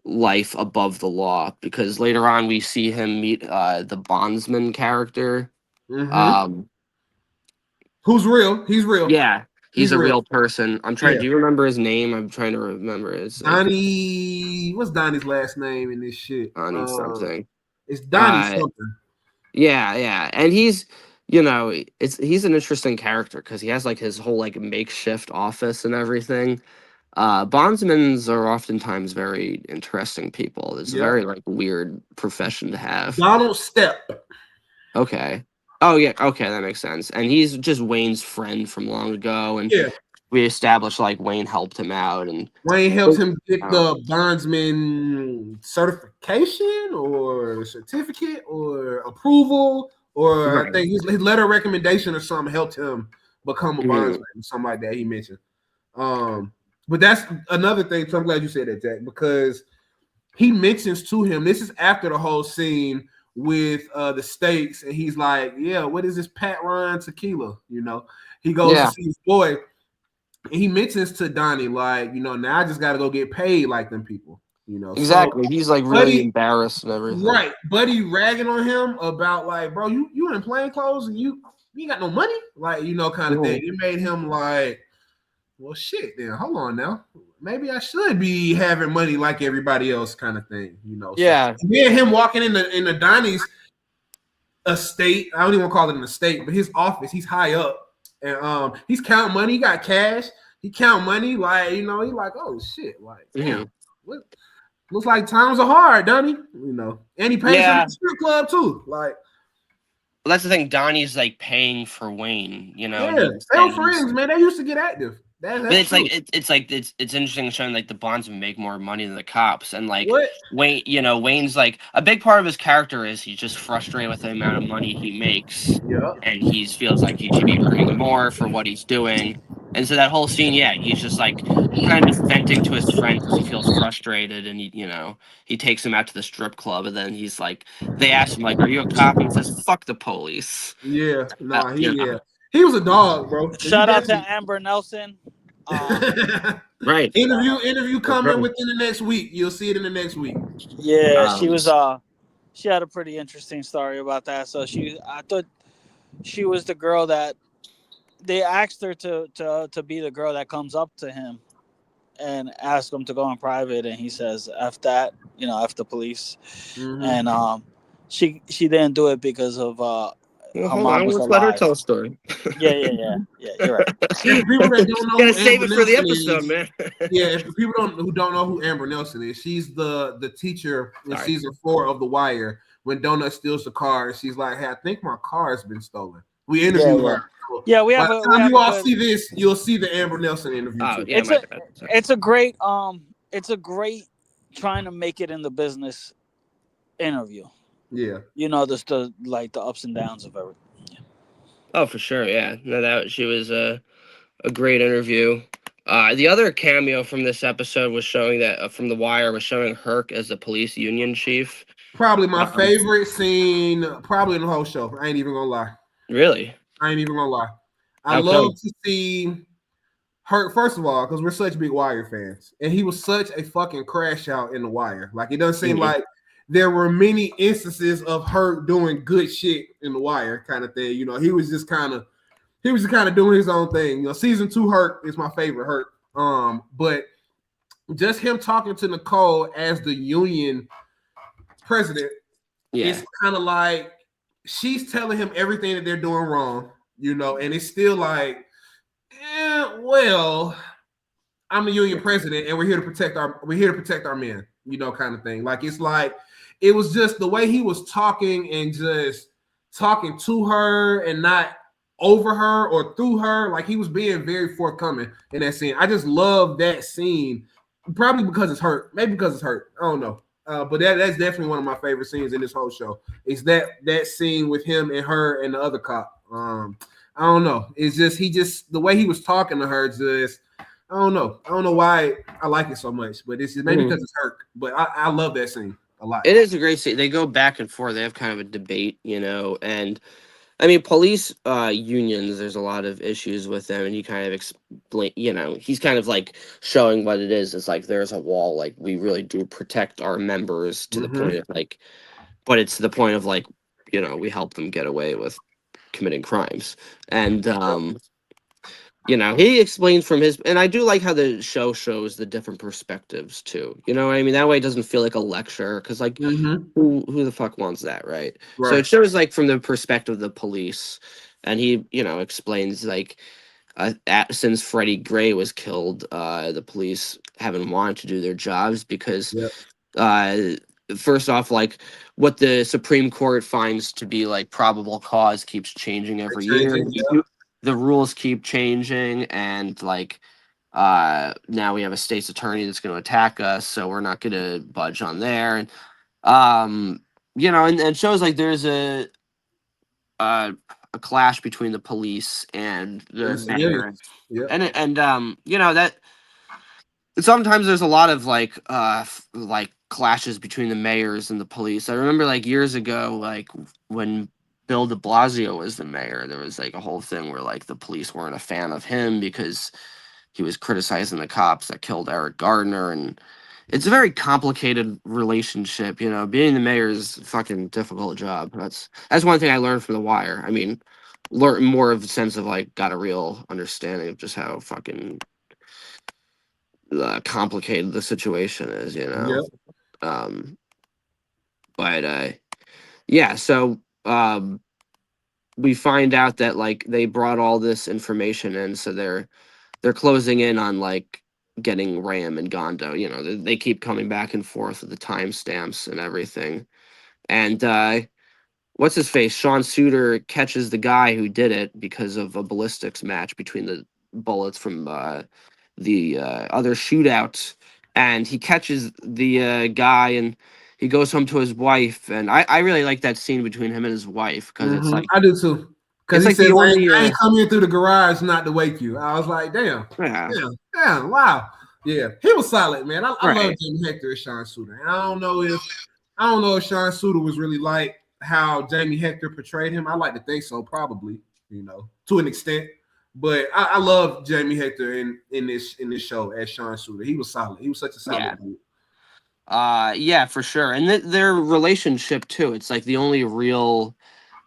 Speaker 2: life above the law, because later on we see him meet the bondsman character.
Speaker 3: Mm-hmm.
Speaker 2: Um,
Speaker 3: Who's real? He's real.
Speaker 2: yeah, he's
Speaker 3: He's
Speaker 2: a
Speaker 3: real.
Speaker 2: real person. I'm trying.
Speaker 3: Yeah.
Speaker 2: Do you remember his name? I'm trying to remember his like
Speaker 3: Donnie. What's Donnie's last name in this shit?
Speaker 2: Donnie something.
Speaker 3: It's Donnie
Speaker 2: Uh,
Speaker 3: something.
Speaker 2: yeah, and he's an interesting character because he has like his whole like makeshift office and everything. Bondsmans are oftentimes very interesting people. It's a
Speaker 3: Yep.
Speaker 2: very like weird profession to have.
Speaker 3: Donald Stepp.
Speaker 2: Okay. Oh yeah. Okay, that makes sense. And he's just Wayne's friend from long ago, and
Speaker 3: Yeah.
Speaker 2: we established like Wayne helped him out, and
Speaker 3: Wayne helped him get
Speaker 2: uh,
Speaker 3: the bondsman certification or certificate or approval, or I
Speaker 2: right.
Speaker 3: think his letter of recommendation or something helped him become a bondsman, something like that he mentioned. But that's another thing. So I'm glad you said that, Jack, because he mentions to him, this is after the whole scene with the stakes, and he's like, yeah, what is this Pat Ryan tequila? He goes to see his boy. And he mentions to Donnie, like, now I just got to go get paid like them people,
Speaker 2: Exactly.
Speaker 3: So,
Speaker 2: He's like really
Speaker 3: Buddy,
Speaker 2: embarrassed and everything.
Speaker 3: right. Buddy ragging on him about, like, bro, you in plain clothes and you ain't got no money, like, kind of thing. It made him like, well, shit, then hold on now. Maybe I should be having money like everybody else, kind of thing,
Speaker 2: Yeah.
Speaker 3: So, me and him walking in the Donnie's estate. I don't even want to call it an estate, but his office, he's high up. And he's counting money. He got cash. He count money. Like, he like, oh shit. Like, damn. What? Looks like times are hard, Donnie. And he pays for the strip club too. Like,
Speaker 2: well, that's the thing. Donnie's like paying for Wayne,
Speaker 3: yeah, they were friends, man. They used to get active. But
Speaker 2: it's true. It's interesting showing like the bondsmen make more money than the cops, and like
Speaker 3: what?
Speaker 2: Wayne, Wayne's like a big part of his character is he's just frustrated with the amount of money he makes,
Speaker 3: Yeah.
Speaker 2: and he feels like he should be earning more for what he's doing. And so that whole scene, yeah, he's just like kind of just venting to his friend because he feels frustrated, and he takes him out to the strip club, and then he's like, they ask him like, "Are you a cop?" And he says, "Fuck the police."
Speaker 3: Yeah. Nah.
Speaker 2: You know.
Speaker 3: He was a dog, bro.
Speaker 1: Shout out to Amber Nelson.
Speaker 2: Right.
Speaker 3: Interview coming within the next week. You'll see it in the next week.
Speaker 1: Yeah, she had a pretty interesting story about that. So I thought she was the girl that they asked her to be the girl that comes up to him and ask him to go in private, and he says F that, F the police.
Speaker 3: Mm-hmm.
Speaker 1: And she didn't do it because of her mom was
Speaker 2: Let's let her
Speaker 1: alive.
Speaker 2: tell a story.
Speaker 1: Yeah, you're right.
Speaker 3: If people that don't know
Speaker 2: Gotta
Speaker 3: who
Speaker 2: save
Speaker 3: Amber
Speaker 2: it for the
Speaker 3: Nelson
Speaker 2: episode,
Speaker 3: is,
Speaker 2: man.
Speaker 3: yeah, if the people who don't know who Amber Nelson is, she's the teacher in
Speaker 2: Sorry.
Speaker 3: season 4 of The Wire. When Donut steals the car, she's like, "Hey, I think my car has been stolen." We interviewed her.
Speaker 1: Yeah, we have.
Speaker 3: By the time you all see this, you'll see the Amber Nelson interview too.
Speaker 2: Yeah,
Speaker 1: it's a great trying to make it in the business interview.
Speaker 3: Yeah,
Speaker 1: just the ups and downs of everything. Yeah.
Speaker 2: Oh, for sure. Yeah, no, she was a great interview. The other cameo from this episode was showing that from The Wire was showing Herc as the police union chief.
Speaker 3: probably my favorite scene, probably in the whole show. I ain't even gonna lie.
Speaker 2: Really?
Speaker 3: I ain't even gonna lie. I love to see Herc, first of all, because we're such big Wire fans, and he was such a fucking crash out in The Wire. Like, it doesn't seem like there were many instances of Herc doing good shit in The Wire, kind of thing. He was just kind of doing his own thing. Season 2 Herc is my favorite Herc. But just him talking to Nicole as the union president, it's kind of like she's telling him everything that they're doing wrong, and it's still like, well, I'm the union president, and we're here to protect our men, kind of thing. Like, it's like, it was just the way he was talking and just talking to her and not over her or through her. Like, he was being very forthcoming in that scene. I just love that scene, probably because it's Hurt. Maybe because it's Hurt. I don't know. But that's definitely one of my favorite scenes in this whole show. It's that scene with him and her and the other cop. I don't know. It's just the way he was talking to her. Just I don't know. I don't know why I like it so much, but it's just maybe because it's Hurt. But I love that scene a lot.
Speaker 2: It is a great scene. They go back and forth. They have kind of a debate, and I mean, police unions. There's a lot of issues with them, and he kind of explain. He's kind of like showing what it is. It's like there's a wall. Like we really do protect our members to the point
Speaker 3: Mm-hmm.
Speaker 2: of like, but it's to the point of like, we help them get away with committing crimes, and he explains from his, and I do like how the show shows the different perspectives too. You know what I mean? That way it doesn't feel like a lecture, because like
Speaker 3: Mm-hmm.
Speaker 2: who the fuck wants that, right? So
Speaker 3: Right.
Speaker 2: it shows like from the perspective of the police, and he explains like since Freddie Gray was killed, the police haven't wanted to do their jobs because
Speaker 3: Yep.
Speaker 2: uh first off, like what the Supreme Court finds to be like probable cause keeps changing every
Speaker 3: They change
Speaker 2: year.
Speaker 3: it. Yep.
Speaker 2: The rules keep changing, and like now we have a state's attorney that's going to attack us, so we're not going to budge on there. And and shows like there's uh, a clash between the police and
Speaker 3: And
Speaker 2: the
Speaker 3: the
Speaker 2: mayor,
Speaker 3: civilians. Yep.
Speaker 2: and that sometimes there's a lot of like clashes between the mayors and the police. I remember like years ago, like when Bill de Blasio was the mayor, there was like a whole thing where like the police weren't a fan of him because he was criticizing the cops that killed Eric Gardner. And it's a very complicated relationship. Being the mayor is a fucking difficult job. That's one thing I learned from The Wire. I mean, learn more of a sense of like got a real understanding of just how fucking complicated the situation is.
Speaker 3: Yep.
Speaker 2: Um, but yeah, so we find out that like they brought all this information in, so they're closing in on like getting Ram and Gondo. They keep coming back and forth with the timestamps and everything. And what's his face? Sean Suter catches the guy who did it because of a ballistics match between the bullets from the other shootout, and he catches the guy, and he goes home to his wife. And I really like that scene between him and his wife, because it's
Speaker 3: Mm-hmm.
Speaker 2: like
Speaker 3: I do too. Because
Speaker 2: it's
Speaker 3: he
Speaker 2: like
Speaker 3: says,
Speaker 2: the only
Speaker 3: I ain't coming in through the garage not to wake you. I was like, damn,
Speaker 2: yeah,
Speaker 3: damn, wow. Yeah, he was solid, man. I love
Speaker 2: right.
Speaker 3: Jamie Hector as Sean Suter. And I don't know if Sean Suter was really like how Jamie Hector portrayed him. I like to think so, probably, to an extent. But I love Jamie Hector in this show as Sean Suter. He was solid. He was such a
Speaker 2: Yeah.
Speaker 3: solid dude.
Speaker 2: Yeah, for sure. And their relationship too. It's like the only real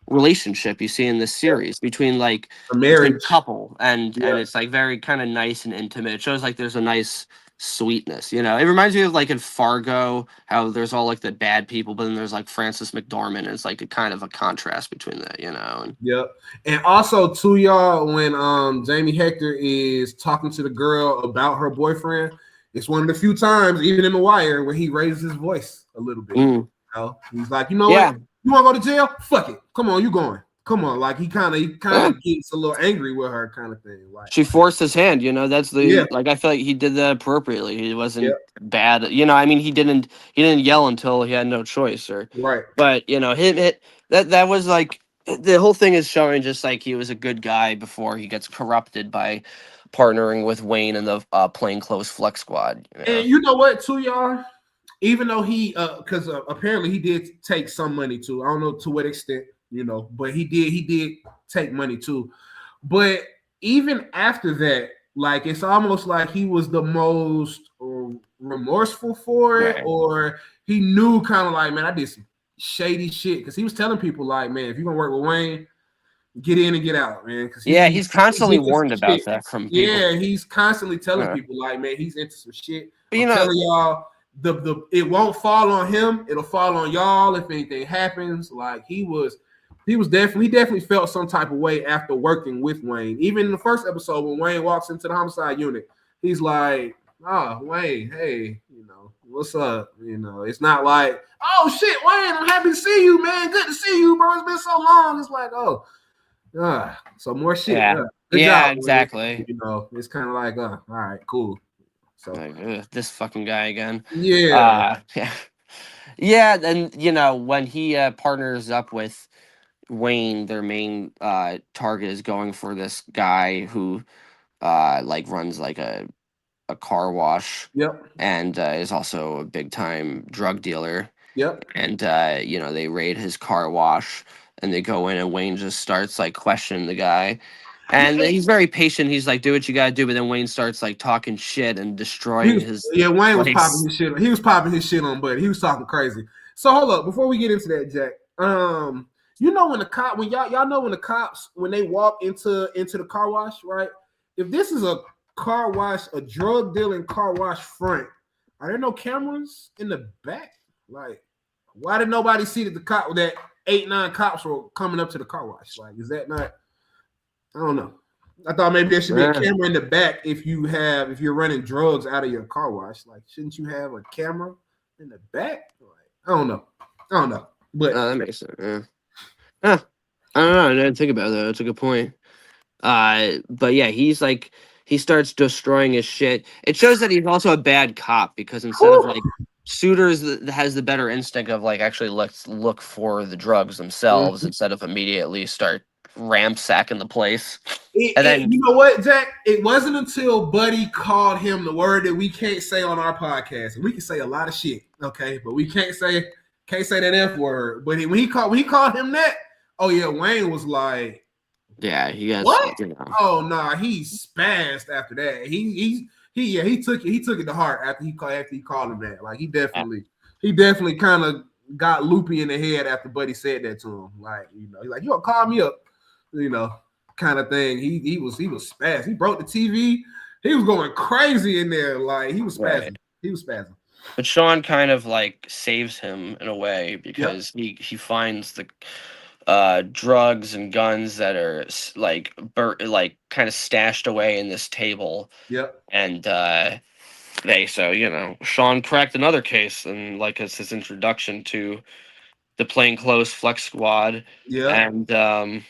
Speaker 2: relationship you see in this series between
Speaker 3: A
Speaker 2: between
Speaker 3: marriage.
Speaker 2: couple, and
Speaker 3: Yeah.
Speaker 2: it's like very kind of nice and intimate. It shows like there's a nice sweetness. It reminds me of like in Fargo, how there's all like the bad people, but then there's like Francis McDormand, and it's like a kind of a contrast between that. And
Speaker 3: Yep. And also to y'all, when Jamie Hector is talking to the girl about her boyfriend, it's one of the few times, even in The Wire, where he raises his voice a little bit. He's like, you know
Speaker 2: Yeah.
Speaker 3: what? You want to go to jail? Fuck it. Come on, you going? Come on. Like he kind of gets a little angry with her, kind of thing. Like
Speaker 2: She forced his hand. That's
Speaker 3: yeah,
Speaker 2: like I feel like he did that appropriately. He wasn't
Speaker 3: yeah,
Speaker 2: bad. I mean, he didn't yell until he had no choice,
Speaker 3: right.
Speaker 2: but that was like the whole thing is showing just like he was a good guy before he gets corrupted by partnering with Wayne and the plainclothes flex squad.
Speaker 3: And you know what, too, y'all? Even though he, because apparently he did take some money too. I don't know to what extent, but he did take money too. But even after that, like it's almost like he was the most remorseful for it,
Speaker 2: Right.
Speaker 3: or he knew kind of like, man, I did some shady shit, because he was telling people like, man, if you're gonna work with Wayne, get in and get out, man. Because
Speaker 2: Yeah, he's
Speaker 3: he's
Speaker 2: constantly
Speaker 3: into some
Speaker 2: warned about
Speaker 3: shit.
Speaker 2: that from people.
Speaker 3: Yeah, he's constantly telling
Speaker 2: Yeah.
Speaker 3: people like, man, he's into some shit.
Speaker 2: But,
Speaker 3: I'm telling y'all, the it won't fall on him. It'll fall on y'all if anything happens. Like he definitely felt some type of way after working with Wayne. Even in the first episode when Wayne walks into the homicide unit, he's like, "Oh, Wayne, hey, what's up?" It's not like, "Oh shit, Wayne, I'm happy to see you, man. Good to see you, bro. It's been so long." It's like, "Oh, so more shit."
Speaker 2: Yeah.
Speaker 3: Good
Speaker 2: Yeah,
Speaker 3: job,
Speaker 2: exactly.
Speaker 3: Wayne. It's kind of like, all right, cool. So
Speaker 2: Like, ugh, this fucking guy again.
Speaker 3: yeah,
Speaker 2: Yeah. Yeah, and when he partners up with Wayne, their main target is going for this guy who like runs like a car wash,
Speaker 3: yep,
Speaker 2: and is also a big time drug dealer.
Speaker 3: yep,
Speaker 2: And they raid his car wash, and they go in, and Wayne just starts like questioning the guy. And he's very patient. He's like, "Do what you gotta do," but then Wayne starts like talking shit and destroying his
Speaker 3: Wayne was popping
Speaker 2: place.
Speaker 3: his shit. He was popping his shit on Buddy. He was talking crazy. So hold up, before we get into that, Jack. You know when y'all know when the cops when they walk into the car wash, right? If this is a car wash, a drug dealing car wash front, are there no cameras in the back? Like, why did nobody see that 8-9 cops were coming up to the car wash? Like, is that not? I don't know. I thought maybe there should be a camera in the back if you're running drugs out of your car wash. Like, shouldn't you have a camera in the back? Like, I don't know. But
Speaker 2: that makes sense. Yeah. I don't know. I didn't think about that. That's a good point. But yeah, he starts destroying his shit. It shows that he's also a bad cop because instead of like Suitors has the better instinct of like actually let's look for the drugs themselves instead of immediately start ransacking the place. And then
Speaker 3: you know what, Jack? It wasn't until Buddy called him the word that we can't say on our podcast. And we can say a lot of shit, okay, but we can't say that F word. But when he called him that, oh yeah, Wayne was like,
Speaker 2: yeah, he got
Speaker 3: what?
Speaker 2: You know.
Speaker 3: Oh nah, he spazzed after that. He took it to heart after he called him that. Like he definitely kind of got loopy in the head after Buddy said that to him. Like, you know, he's like, you gonna call me up, you know, kind of thing. He was spazzed. He broke the TV. He was going crazy in there. Like he was spazzing.
Speaker 2: Right.
Speaker 3: He was spazzing.
Speaker 2: But Sean kind of like saves him in a way because he finds the drugs and guns that are like kind of stashed away in this table.
Speaker 3: Yep.
Speaker 2: And Sean cracked another case, and like it's his introduction to the plainclothes flex squad.
Speaker 3: Yeah.
Speaker 2: And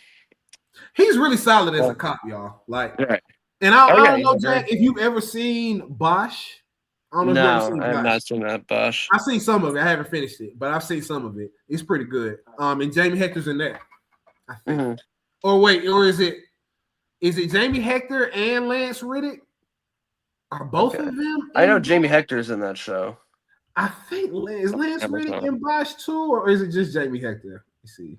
Speaker 3: he's really solid as a cop, y'all. Like,
Speaker 2: right.
Speaker 3: And I don't know, Jack, if you've ever seen Bosch. I don't know if you've ever seen Bosch.
Speaker 2: I've not seen that Bosch.
Speaker 3: I've seen some of it. I haven't finished it, but I've seen some of it. It's pretty good. And Jamie Hector's in there, I think.
Speaker 2: Mm-hmm.
Speaker 3: Or wait, or is it Jamie Hector and Lance Riddick? Are both of them?
Speaker 2: I know Jamie Hector's in that show.
Speaker 3: I think is Lance Riddick in Bosch too, or is it just Jamie Hector? You see.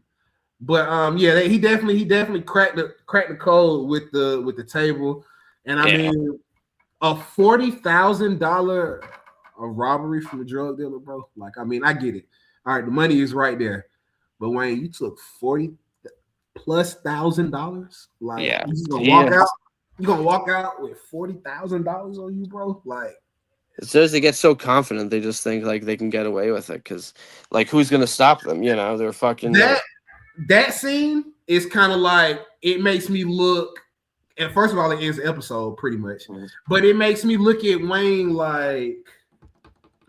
Speaker 3: But yeah, he definitely cracked the code with the table. And I mean, a $40,000 robbery from a drug dealer, bro. Like, I mean, I get it. All right, the money is right there, but Wayne, you took $40,000+. Like, you gonna walk out with $40,000 on you, bro? Like,
Speaker 2: it says they get so confident they just think like they can get away with it because, like, who's gonna stop them? You know, they're fucking.
Speaker 3: That scene is kind of like it makes me look. And first of all, it ends the episode pretty much, but it makes me look at Wayne like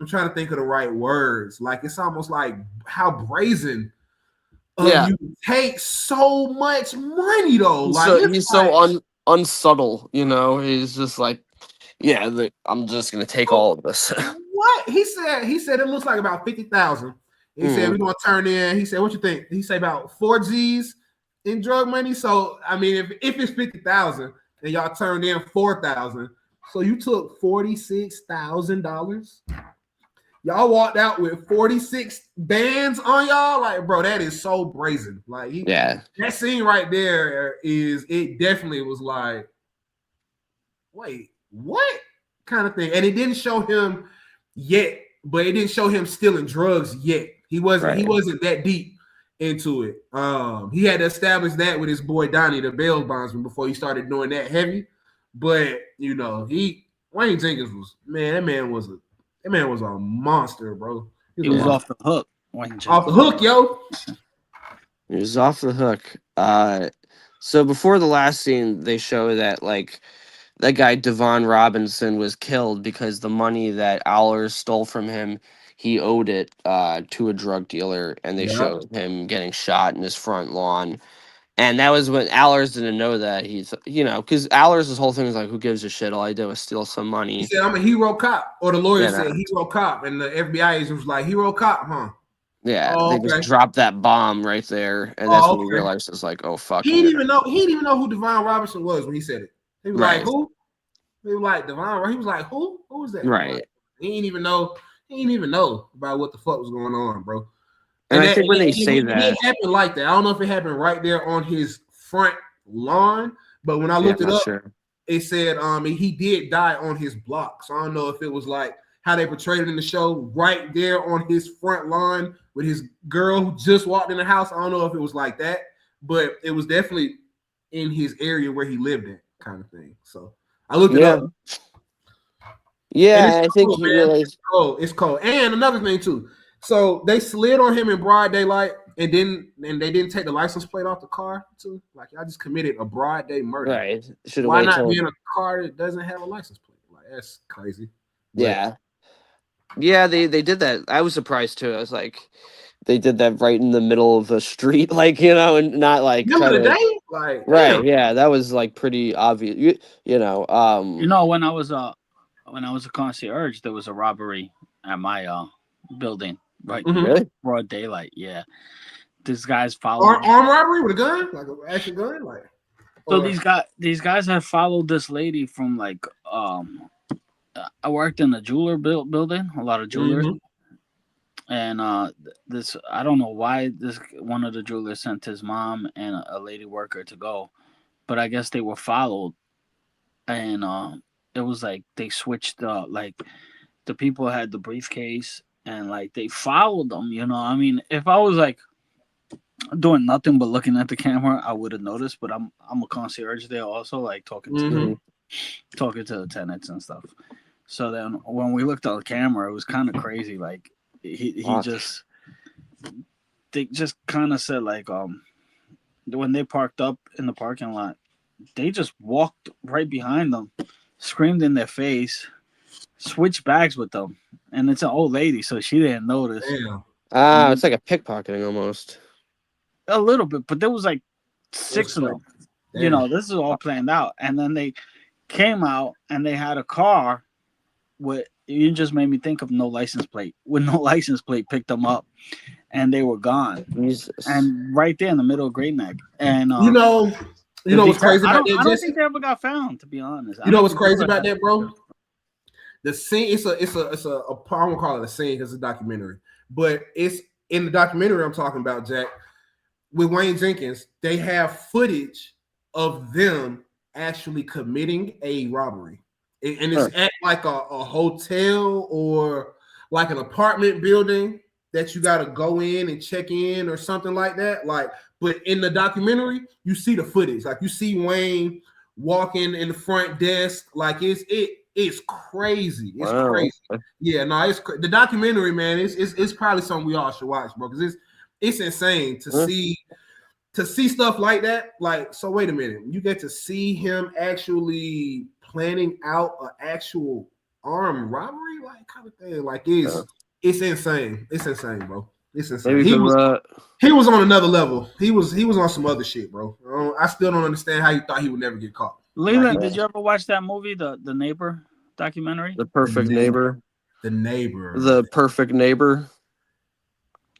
Speaker 3: I'm trying to think of the right words. Like it's almost like how brazen you take so much money though. Like
Speaker 2: he's so unsubtle, you know. He's just like, I'm just gonna take all of this.
Speaker 3: What he said it looks like about 50,000. He said we're gonna turn in. He said, "What you think?" He said about 4 G's in drug money. So I mean, if it's 50,000 and y'all turned in 4,000, so you took $46,000. Y'all walked out with 46 bands on y'all. Like, bro, that is so brazen. Like, that scene right there it definitely was like, wait, what kind of thing? And it didn't show him yet, but it didn't show him stealing drugs yet. He wasn't that deep into it. He had to establish that with his boy Donnie, the bail bondsman, before he started doing that heavy. But you know, Wayne Jenkins was that man was a monster, bro.
Speaker 1: He was off the hook. Wayne Jenkins.
Speaker 3: Off the hook, yo.
Speaker 2: He was off the hook. So before the last scene, they show that like that guy Devon Robinson was killed because the money that Allers stole from him, he owed it to a drug dealer, and they showed him getting shot in his front lawn. And that was when Allers didn't know that because Allers' whole thing was like, who gives a shit? All I did was steal some money.
Speaker 3: He said, I'm a hero cop. Or the lawyer said hero cop. And the FBI agent was like, hero cop, huh?
Speaker 2: Yeah, they just dropped that bomb right there. And that's when he realized it's like, oh fuck.
Speaker 3: He didn't even know who Devon Robinson was when he said it. He was like, who? He was like, Devon. He was like, who? Who was that?
Speaker 2: Right.
Speaker 3: Like, he didn't even know about what the fuck was going on, bro.
Speaker 2: And I think when they say
Speaker 3: it
Speaker 2: that,
Speaker 3: happened like that. I don't know if it happened right there on his front lawn, but when I looked
Speaker 2: I'm
Speaker 3: it
Speaker 2: not
Speaker 3: up,
Speaker 2: sure.
Speaker 3: it said he did die on his block. So I don't know if it was like how they portrayed it in the show, right there on his front lawn with his girl who just walked in the house. I don't know if it was like that, but it was definitely in his area where he lived at, kind of thing. So I looked it up. And
Speaker 2: Yeah,
Speaker 3: it's
Speaker 2: I think
Speaker 3: cold,
Speaker 2: he
Speaker 3: man.
Speaker 2: realized.
Speaker 3: It's cold. And another thing too. So they slid on him in broad daylight, and they didn't take the license plate off the car too. Like, I just committed a broad day murder.
Speaker 2: Right. Should have
Speaker 3: Why
Speaker 2: waited
Speaker 3: not
Speaker 2: till.
Speaker 3: be in a car that doesn't have a license plate? Like, that's crazy.
Speaker 2: Yeah. Yeah, they did that. I was surprised too. I was like, they did that right in the middle of the street, like, and not like
Speaker 3: Middle of
Speaker 2: kind
Speaker 3: the
Speaker 2: of
Speaker 3: day, like,
Speaker 2: right.
Speaker 3: damn.
Speaker 2: Yeah, that was like pretty obvious. You know.
Speaker 1: You know, when I was a concierge, there was a robbery at my building, right?
Speaker 3: Mhm.
Speaker 2: Really?
Speaker 1: Broad daylight. Yeah, these guys followed.
Speaker 3: Armed robbery with a gun, like an actual gun, like.
Speaker 1: So
Speaker 3: Or,
Speaker 1: these guys had followed this lady from like I worked in a building, a lot of jewelers,
Speaker 3: Mhm.
Speaker 1: and this I don't know why this one of the jewelers sent his mom and a lady worker to go, but I guess they were followed, and it was like they switched like the people had the briefcase and like they followed them. You know, I mean, if I was like doing nothing but looking at the camera, I would have noticed. But I'm a concierge there also, like
Speaker 3: Mhm.
Speaker 1: talking to the tenants and stuff. So then when we looked on the camera, it was kind of crazy. Like he
Speaker 2: Fuck.
Speaker 1: just they just kind of said like when they parked up in the parking lot, they just walked right behind them, screamed in their face, switched bags with them, and it's an old lady, so she didn't notice.
Speaker 3: Damn.
Speaker 2: It's like a pickpocketing almost.
Speaker 1: A little bit, but there was like
Speaker 3: It was
Speaker 1: 6 of
Speaker 3: crazy.
Speaker 1: them.
Speaker 3: Damn.
Speaker 1: You know, this is all planned out, and then they came out and they had a car with. You just made me think of no license plate. With no license plate, picked them up, and they were gone.
Speaker 2: Jesus.
Speaker 1: And right there in the middle of Great Neck. And
Speaker 3: You know what's crazy
Speaker 1: I
Speaker 3: about
Speaker 1: don't
Speaker 3: that, Jesse?
Speaker 1: think they ever got found. To be honest,
Speaker 3: You know what's crazy about that, bro? The scene, it's a I won't call it a scene because it's a documentary, but it's in the documentary I'm talking about, Jack, with Wayne Jenkins. They have footage of them actually committing a robbery, and it's at like a hotel or like an apartment building that you got to go in and check in or something like that. Like, but in the documentary, you see the footage, like you see Wayne walking in the front desk, like it's crazy. It's crazy. Yeah, no, the documentary, man. It's probably something we all should watch, bro, because it's insane to see stuff like that. Like, so wait a minute, you get to see him actually planning out an actual armed robbery, like kind of thing. Like, it's insane. It's insane, bro. It's insane. He was on another level. He was on some other shit, bro. I still don't understand how you thought he would never get caught.
Speaker 1: Leland, did you ever watch that movie, the Neighbor documentary?
Speaker 2: The Perfect Neighbor.
Speaker 3: The Neighbor.
Speaker 2: The Perfect Neighbor.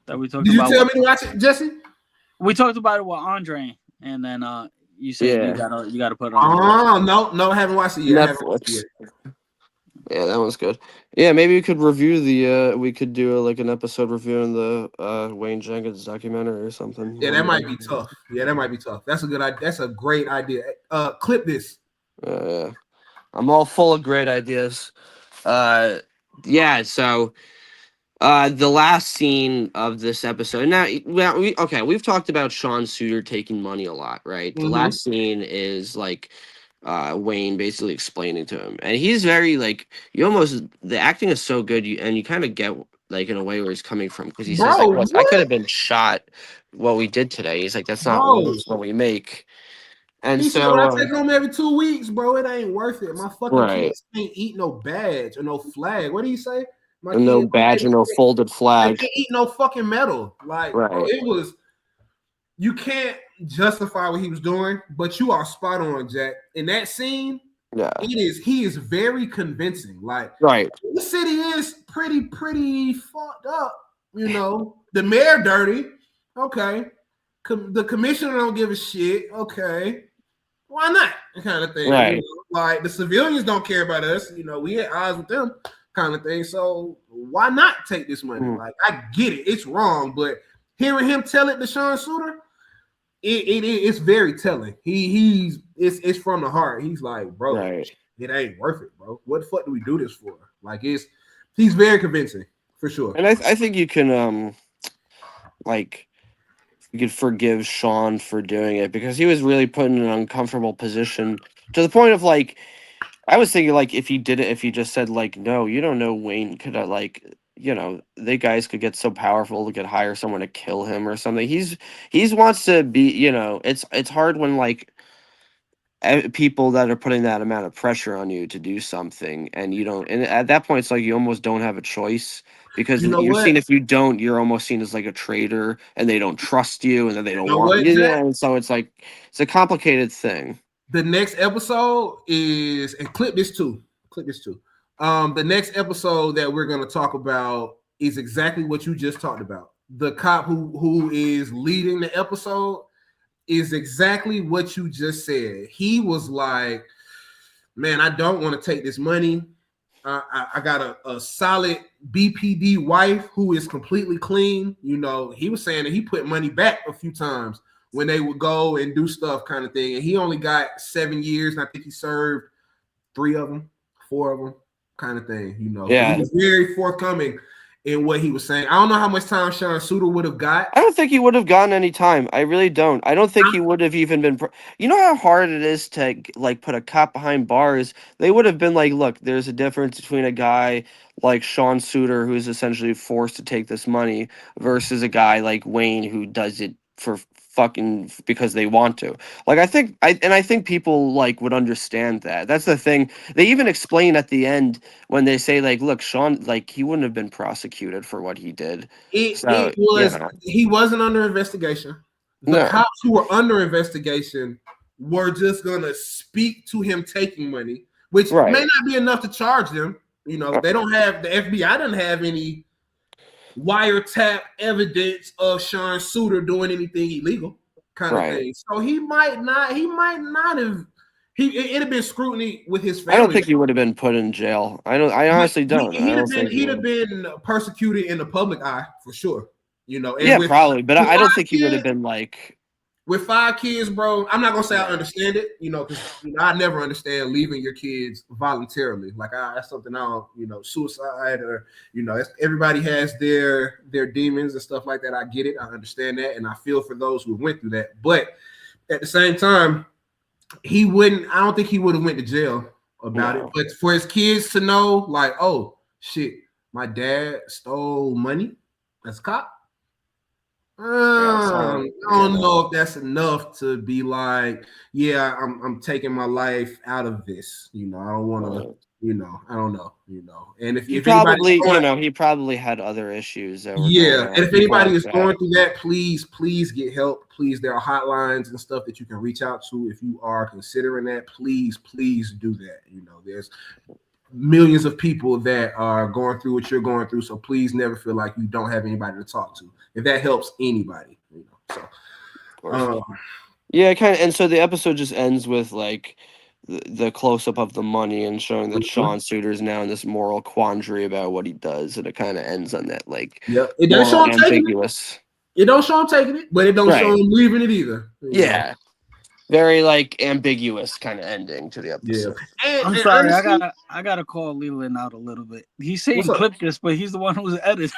Speaker 1: That we talked
Speaker 3: Did
Speaker 1: about.
Speaker 3: You tell me to watch it, Jesse?
Speaker 1: We talked about it with Andre, and then you said you gotta put it
Speaker 3: on. Oh, no, I haven't watched it yet.
Speaker 2: Netflix. Yeah, that one's good. Yeah, maybe we could review we could do like an episode reviewing the Wayne Jenkins documentary or something.
Speaker 3: Yeah, that might be tough. That's a good idea. That's a great idea. Clip this.
Speaker 2: I'm all full of great ideas. Yeah, so the last scene of this episode. Now, we've talked about Sean Suter taking money a lot, right? The last scene is like Wayne basically explaining to him, and he's very like the acting is so good, and you kind of get like in a way where he's coming from, because he says like, "Look, I could have been shot. What we did today." He's like, "That's not what we make." And
Speaker 3: he
Speaker 2: so
Speaker 3: I take home every 2 weeks, bro. It ain't worth it. My fucking kids ain't eat no badge or no flag. What do you say?
Speaker 2: No badge and no folded flag.
Speaker 3: They can't eat no fucking medal. Like, bro, it was. You can't justify what he was doing, but you are spot on, Jack. In that scene, he is very convincing. Like, the city is pretty fucked up. You know, the mayor dirty. Okay, the commissioner don't give a shit. Okay, why not? Kind of thing.
Speaker 2: Right.
Speaker 3: You know? Like, the civilians don't care about us. You know, we had odds with them. Kind of thing. So why not take this money? Like, I get it. It's wrong, but hearing him tell it to Sean Suter, it's very telling. It's from the heart. He's like, bro,
Speaker 2: Right.
Speaker 3: it ain't worth it, bro. What the fuck do we do this for? Like, he's very convincing for sure.
Speaker 2: And I think you can like you could forgive Sean for doing it because he was really put in an uncomfortable position to the point of like I was thinking like if he did it, if he just said like no, you don't know Wayne could have like the guys could get so powerful to could hire someone to kill him or something. He's wants to be it's hard when like people that are putting that amount of pressure on you to do something and you don't and at that point it's like you almost don't have a choice because
Speaker 3: You know
Speaker 2: you're
Speaker 3: what?
Speaker 2: seen if you don't you're almost seen as like a traitor and they don't trust you and then they
Speaker 3: You
Speaker 2: don't
Speaker 3: know
Speaker 2: want
Speaker 3: what,
Speaker 2: you
Speaker 3: Jack?
Speaker 2: and so it's like it's a complicated thing.
Speaker 3: The next episode is, and clip this too. The next episode that we're gonna talk about is exactly what you just talked about. The cop who is leading the episode is exactly what you just said. He was like, man, I don't want to take this money. I got a solid BPD wife who is completely clean. He was saying that he put money back a few times when they would go and do stuff kind of thing. And he only got 7 years. And I think he served 3 of them, 4 of them kind of thing,
Speaker 2: Yeah.
Speaker 3: He was very forthcoming in what he was saying. I don't know how much time Sean Suter would have got.
Speaker 2: I don't think he would have gotten any time. I really don't. I don't think he would have even been. You know how hard it is to like put a cop behind bars. They would have been like, look, there's a difference between a guy like Sean Suter who's essentially forced to take this money versus a guy like Wayne who does it for fucking because they want to. Like I think people like would understand that. That's the thing. They even explain at the end when they say like, look, Sean, like he wouldn't have been prosecuted for what he did. So,
Speaker 3: He wasn't under investigation. The cops who were under investigation were just gonna speak to him taking money, which may not be enough to charge them. They don't have the FBI doesn't have any wiretap evidence of Sean Suter doing anything illegal, kind of thing. So he might not have. It'd have been scrutiny with his family.
Speaker 2: I don't think he would have been put in jail. I honestly don't.
Speaker 3: He'd have been persecuted in the public eye for sure.
Speaker 2: Probably, but I don't think he would have been like
Speaker 3: with 5 kids, bro. I'm not gonna say I understand it, because I never understand leaving your kids voluntarily. Like that's something I don't, suicide or everybody has their demons and stuff like that. I get it, I understand that, and I feel for those who went through that. But at the same time, I don't think he would have went to jail about it. But for his kids to know, like, oh shit, my dad stole money as a cop. I don't know if that's enough to be like, yeah, I'm taking my life out of this. I don't want to. I don't know. And if
Speaker 2: he probably had other issues. That were
Speaker 3: and if anybody is going through that, please get help. Please, there are hotlines and stuff that you can reach out to if you are considering that. Please do that. There's millions of people that are going through what you're going through, so please never feel like you don't have anybody to talk to. If that helps anybody, so.
Speaker 2: And so the episode just ends with like the close up of the money and showing that Sean Suter is now in this moral quandary about what he does, and it kind of ends on that like
Speaker 3: it doesn't show him ambiguous. It don't show him taking it, but it don't show him leaving it either.
Speaker 2: Very like ambiguous kind of ending to the episode.
Speaker 1: I'm sorry, I gotta call Leland out a little bit. He's saying clip this, but he's the one who's editing.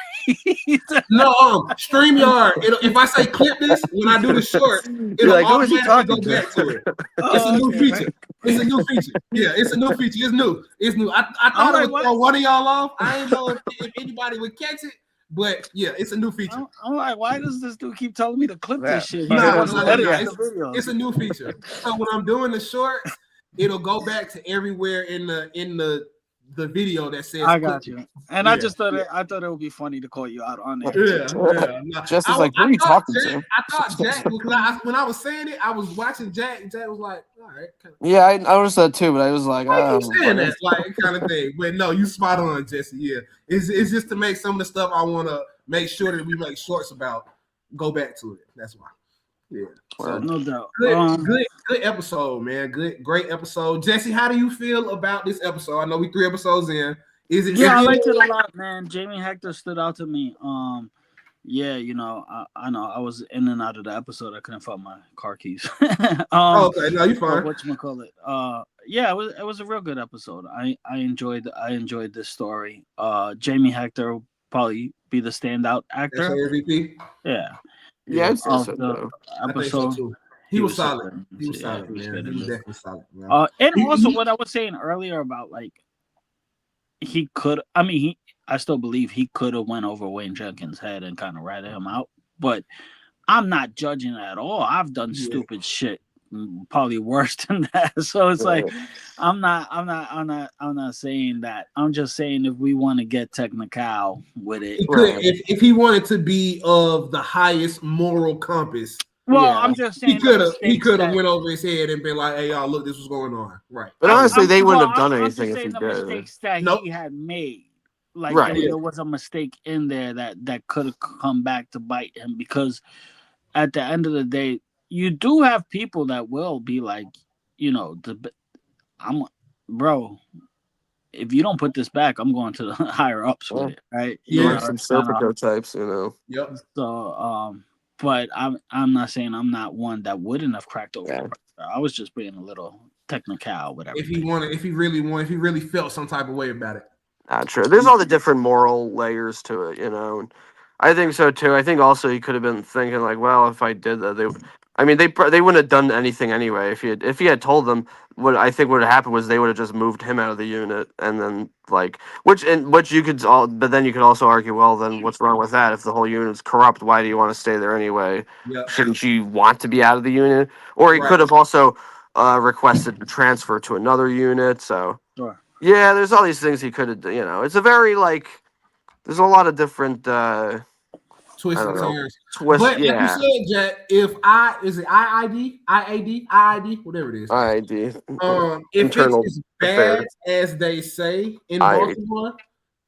Speaker 3: No, StreamYard. If I say clip this when I do the short, it'll
Speaker 2: like, who is he talking
Speaker 3: go back to it. It's a new feature. It's a new feature. Yeah, it's a new feature. It's new. I thought it would throw one of y'all off. I didn't know if anybody would catch it. But yeah, it's a new feature.
Speaker 1: I'm like, why does this dude keep telling me to clip this shit?
Speaker 3: It's a new feature. So when I'm doing the shorts, it'll go back to everywhere in the video that says.
Speaker 1: I got you. And I just thought it would be funny to call you out on it.
Speaker 3: Yeah.
Speaker 2: Just like, who are you talking to?
Speaker 3: I thought Jack when I was saying it, I was watching Jack, and Jack was like, all right.
Speaker 2: Yeah, I noticed that too, but I was like,
Speaker 3: oh, saying that like kind of thing. But no, you spot on, Jesse. Yeah, it's just to make some of the stuff I want to make sure that we make shorts about go back to it. That's why. Yeah, so,
Speaker 1: no doubt.
Speaker 3: Good episode, man. Great episode. Jesse, how do you feel about this episode? I know we 3 episodes in.
Speaker 1: I liked it a lot, man. Jamie Hector stood out to me. Yeah, I know I was in and out of the episode. I couldn't find my car keys.
Speaker 3: Oh, okay, no, you
Speaker 1: But
Speaker 3: fine.
Speaker 1: whatchamacallit? Yeah, it was a real good episode. I enjoyed this story. Jamie Hector will probably be the standout
Speaker 3: That's
Speaker 1: actor.
Speaker 3: your MVP.
Speaker 1: Yeah,
Speaker 2: Yeah,
Speaker 3: Yeah,
Speaker 2: I'd say
Speaker 1: of
Speaker 2: so
Speaker 1: the
Speaker 2: too.
Speaker 3: I think so
Speaker 1: episode.
Speaker 3: too. He
Speaker 1: He
Speaker 3: was
Speaker 1: was so
Speaker 3: solid.
Speaker 1: good.
Speaker 3: He was
Speaker 1: Yeah,
Speaker 3: solid,
Speaker 1: he was
Speaker 3: man.
Speaker 1: good
Speaker 3: He
Speaker 1: in
Speaker 3: was
Speaker 1: this.
Speaker 3: definitely solid, man.
Speaker 1: And also
Speaker 3: He-
Speaker 1: what I was saying earlier about like he could. I mean, I still believe he could have went over Wayne Jenkins' head and kind of ratted him out, but I'm not judging at all. I've done
Speaker 3: yeah.
Speaker 1: stupid shit, probably worse than that. So it's like,
Speaker 2: Right.
Speaker 1: I'm not saying that. I'm just saying if we want to get technical with it.
Speaker 3: He could
Speaker 2: Right.
Speaker 3: if he wanted to be of the highest moral compass.
Speaker 1: Well,
Speaker 2: Yeah.
Speaker 1: I'm just
Speaker 3: He
Speaker 1: saying the
Speaker 3: could have
Speaker 1: mistakes that.
Speaker 3: went over his head and been like, "Hey, y'all, look, this was going on." Right.
Speaker 2: But
Speaker 3: I agree.
Speaker 2: honestly, they wouldn't
Speaker 1: Well,
Speaker 2: have done
Speaker 1: I'm
Speaker 2: anything
Speaker 1: just
Speaker 2: if he
Speaker 1: saying the
Speaker 2: did.
Speaker 1: mistakes that
Speaker 3: Nope.
Speaker 1: he had made. Like
Speaker 2: Right.
Speaker 1: there was a mistake in there that could have come back to bite him because at the end of the day, you do have people that will be like, I'm, bro. If you don't put this back, I'm going to the higher ups with
Speaker 2: Yeah.
Speaker 1: it, right?
Speaker 2: They're
Speaker 3: Yeah.
Speaker 2: like some Serpico types,
Speaker 3: Yep.
Speaker 1: So, but I'm not saying I'm not one that wouldn't have cracked over the
Speaker 2: Yeah.
Speaker 1: pressure. I was just being a little technical with
Speaker 3: If he
Speaker 1: everything.
Speaker 3: wanted, if he really felt some type of way about it.
Speaker 2: Not true. There's all the different moral layers to it, And I think so too. I think also he could have been thinking like, well, if I did that, I mean, they wouldn't have done anything anyway. If he had told them, what I think would have happened was they would have just moved him out of the unit, and then like, which you could all, but then you could also argue, well, then what's wrong with that? If the whole unit's corrupt, why do you want to stay there anyway?
Speaker 3: Yep.
Speaker 2: Shouldn't you want to be out of the unit? Or he
Speaker 3: Right.
Speaker 2: could have also requested to transfer to another unit. So.
Speaker 1: Sure.
Speaker 2: Yeah, there's all these things he could have. It's a very like. There's a lot of different. I
Speaker 3: Twists and
Speaker 2: don't know.
Speaker 3: turns.
Speaker 2: Twists.
Speaker 3: But like you
Speaker 2: Yeah.
Speaker 3: said, Jack, if is it IID, whatever it is.
Speaker 2: ID.
Speaker 3: If it's
Speaker 2: Internal
Speaker 3: as
Speaker 2: affairs.
Speaker 3: bad as they say in
Speaker 2: I.
Speaker 3: Baltimore,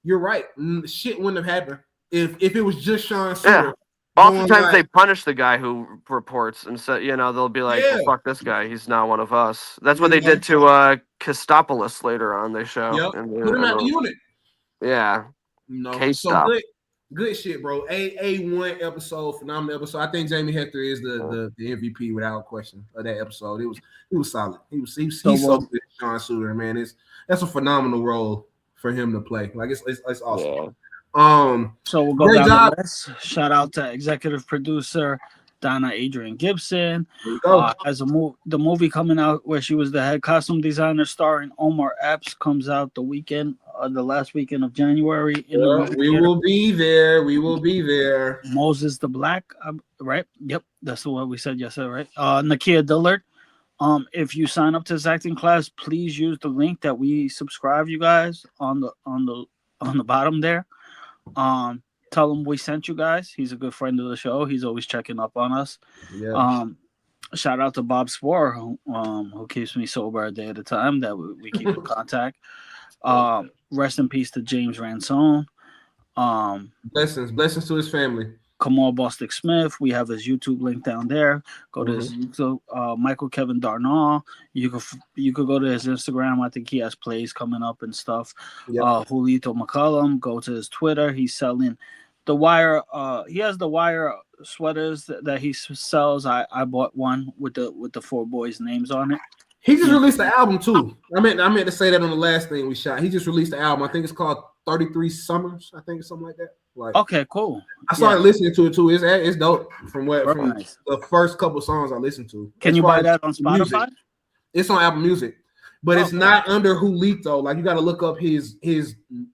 Speaker 3: you're right. Shit wouldn't have happened if it was just Sean
Speaker 2: Yeah.
Speaker 3: Suter.
Speaker 2: Oftentimes
Speaker 3: like,
Speaker 2: they punish the guy who reports and say, they'll be like,
Speaker 3: Yeah.
Speaker 2: well, fuck this guy. He's not one of us. That's what
Speaker 3: You
Speaker 2: they
Speaker 3: know?
Speaker 2: did to Kostopoulos later on. They show.
Speaker 3: Yep. Put him out the unit.
Speaker 2: Yeah. Case
Speaker 3: So
Speaker 2: stop.
Speaker 3: good shit, bro. A1 episode, phenomenal episode. I think Jamie Hector is the MVP without question of that episode. He was solid. He's so good, Sean Suter, man. That's a phenomenal role for him to play. Like it's awesome.
Speaker 2: Yeah.
Speaker 1: So we'll go
Speaker 3: Great
Speaker 1: down
Speaker 3: job.
Speaker 1: the list. Shout out to executive producer Donna Adrian Gibson.
Speaker 3: There you go.
Speaker 1: As the movie coming out where she was the head costume designer, starring Omar Epps, comes out the last weekend of January.
Speaker 3: We will be there. We will be there.
Speaker 1: Moses the Black, right? Yep, that's what we said yesterday, right? Nakia Dillard. If you sign up to this acting class, please use the link that we subscribe you guys on the bottom there. Tell him we sent you guys. He's a good friend of the show. He's always checking up on us.
Speaker 3: Yeah.
Speaker 1: Shout out to Bob Sporer, who keeps me sober a day at a time. That we keep in contact. Rest in peace to James Ransone.
Speaker 3: Blessings to his family.
Speaker 1: Kamal Bostic Smith. We have his YouTube link down there. Go to his YouTube. Michael Kevin Darnall. You could go to his Instagram. I think he has plays coming up and stuff.
Speaker 3: Yep.
Speaker 1: Julito McCollum. Go to his Twitter. He's selling the Wire. He has the Wire sweaters that he sells. I bought one with the four boys' names on it.
Speaker 3: He just released the album too. I meant to say that on the last thing we shot. He just released the album. I think it's called 33 Summers. I think something like that. Like,
Speaker 1: okay, cool.
Speaker 3: I started listening to it too. It's dope from
Speaker 1: Nice.
Speaker 3: the first couple songs I listened to.
Speaker 1: Can you buy that on Spotify?
Speaker 3: Music, it's on Apple Music, but it's not under Julito. Like you got to look up his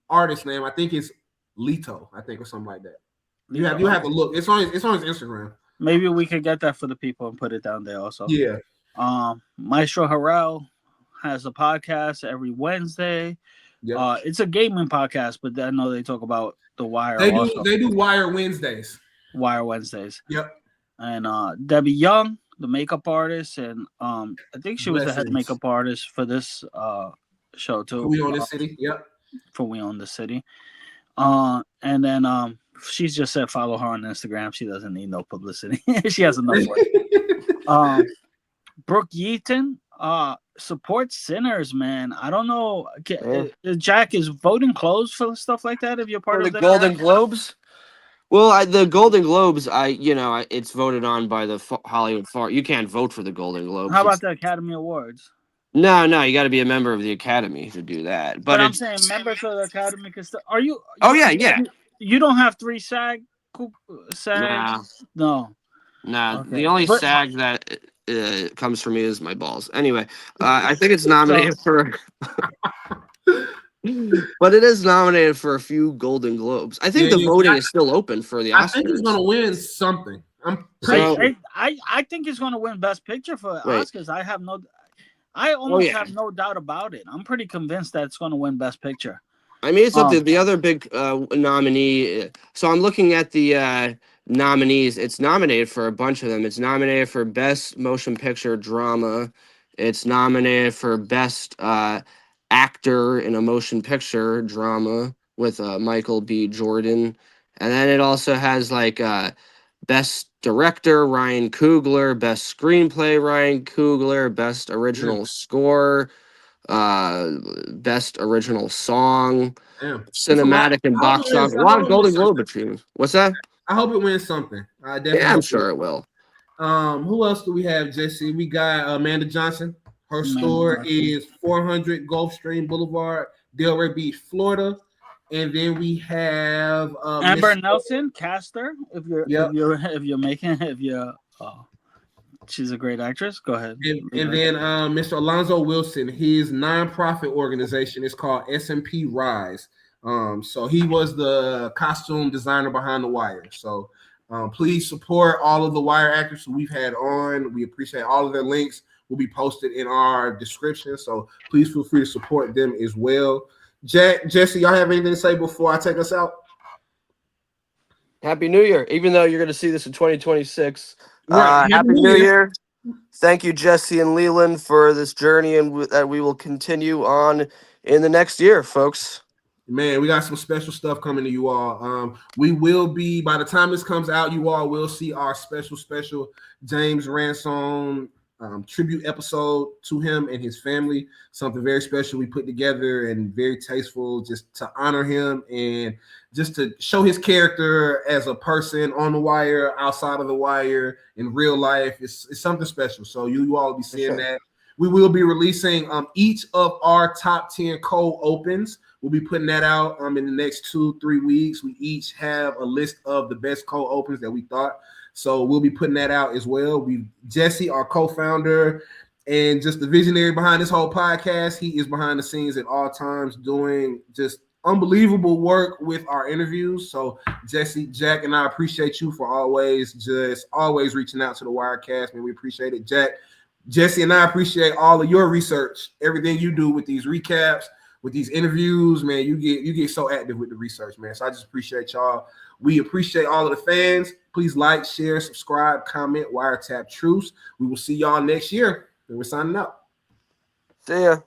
Speaker 3: artist name. I think it's Lito. I think or something like that. You have to look. It's on his Instagram.
Speaker 1: Maybe we could get that for the people and put it down there also.
Speaker 3: Yeah.
Speaker 1: Maestro Harrell has a podcast every Wednesday.
Speaker 3: Yep.
Speaker 1: It's a gaming podcast, but I know they talk about the Wire.
Speaker 3: They do Wire Wednesdays.
Speaker 1: Wire Wednesdays.
Speaker 3: Yep.
Speaker 1: And Debbie Young, the makeup artist, and I think she was the head makeup artist for this show too.
Speaker 3: We Own This City. Yep.
Speaker 1: For We Own the City. And then she's just said follow her on Instagram. She doesn't need no publicity. She has enough work. Brooke Yeaton supports Sinners, man. I don't know. Jack, is voting closed for stuff like that if you're part
Speaker 2: For
Speaker 1: of
Speaker 2: the Golden Globes? Well, the Golden Globes, it's voted on by the Hollywood Far. You can't vote for the Golden
Speaker 1: How
Speaker 2: Globes.
Speaker 1: about the Academy Awards?
Speaker 2: No, you got to be a member of the Academy to do that. But
Speaker 1: But I'm
Speaker 2: it's
Speaker 1: saying members of the Academy. Are you?
Speaker 2: oh yeah.
Speaker 1: You don't have three SAG?
Speaker 2: Nah,
Speaker 1: No.
Speaker 2: nah. The
Speaker 1: Okay.
Speaker 2: only
Speaker 1: But
Speaker 2: SAG that comes for me is my balls. Anyway, I think it's
Speaker 1: so
Speaker 2: nominated for. But it is nominated for a few Golden Globes. I think
Speaker 3: Yeah,
Speaker 2: the
Speaker 3: yeah.
Speaker 2: voting is still open for the
Speaker 3: I think he's
Speaker 2: Oscars.
Speaker 3: gonna win something. I'm pretty
Speaker 2: So,
Speaker 3: sure.
Speaker 1: I think he's going to win Best Picture for
Speaker 2: wait.
Speaker 1: Oscars. I
Speaker 2: Oh
Speaker 1: almost
Speaker 2: yeah.
Speaker 1: have no doubt about it. I'm pretty convinced that it's going to win Best Picture.
Speaker 2: I mean, it's up to
Speaker 1: Um,
Speaker 2: the other big nominee. So I'm looking at the nominees. It's nominated for a bunch of them. It's nominated for Best Motion Picture Drama. It's nominated for Best Actor in a Motion Picture Drama with Michael B. Jordan. And then it also has like Best Director Ryan Coogler, Best Screenplay Ryan Coogler, Best Original Score, Best Original Song,
Speaker 3: Damn. It's a lot.
Speaker 2: Cinematic and
Speaker 3: I hope it
Speaker 2: Box
Speaker 3: wins.
Speaker 2: Office. A
Speaker 3: I
Speaker 2: lot
Speaker 3: hope
Speaker 2: of
Speaker 3: it wins
Speaker 2: Golden
Speaker 3: something.
Speaker 2: Globe achievements. What's that?
Speaker 3: I hope it wins something. I definitely
Speaker 2: Yeah, I'm
Speaker 3: hope
Speaker 2: sure it will.
Speaker 3: Who else do we have, Jesse? We got Amanda Johnson. Her
Speaker 1: Amanda
Speaker 3: store
Speaker 1: Johnson.
Speaker 3: is 400 Gulfstream Boulevard, Delray Beach, Florida. And then we have
Speaker 1: Amber
Speaker 3: Miss.
Speaker 1: Nelson, caster.
Speaker 3: Yep.
Speaker 1: If you're she's a great actress. Go ahead.
Speaker 3: And then Mr. Alonzo Wilson, his nonprofit organization is called S&P Rise. So he was the costume designer behind The Wire. So please support all of the Wire actors who we've had on. We appreciate all of their links will be posted in our description. So please feel free to support them as well. Jesse, y'all have anything to say before I take us out?
Speaker 2: Happy New Year. Even though you're going to see this in 2026.
Speaker 3: Right. Happy
Speaker 2: Happy
Speaker 3: New
Speaker 2: New
Speaker 3: Year.
Speaker 2: Year. Thank you, Jesse and Leland, for this journey, and that we will continue on in the next year, folks.
Speaker 3: Man, we got some special stuff coming to you all. We will be, by the time this comes out, you all will see our special James Ransom tribute episode to him and his family. Something very special we put together and very tasteful just to honor him and just to show his character as a person on the wire, outside of the wire, in real life. It's something special. So you all will be seeing that. We will be releasing each of our top 10 cold opens. We'll be putting that out in the next 2-3 weeks. We each have a list of the best cold opens that we thought. So we'll be putting that out as well. Jesse, our co-founder and just the visionary behind this whole podcast, he is behind the scenes at all times doing just unbelievable work with our interviews. So Jesse, Jack, and I appreciate you for always reaching out to the Wirecast. Man, we appreciate it. Jesse and I appreciate all of your research, everything you do with these recaps, with these interviews, man. You get so active with the research, man. So I just appreciate y'all. We appreciate all of the fans. Please like, share, subscribe, comment, Wiretapped Truths. We will see y'all next year. And we're signing out.
Speaker 2: See ya.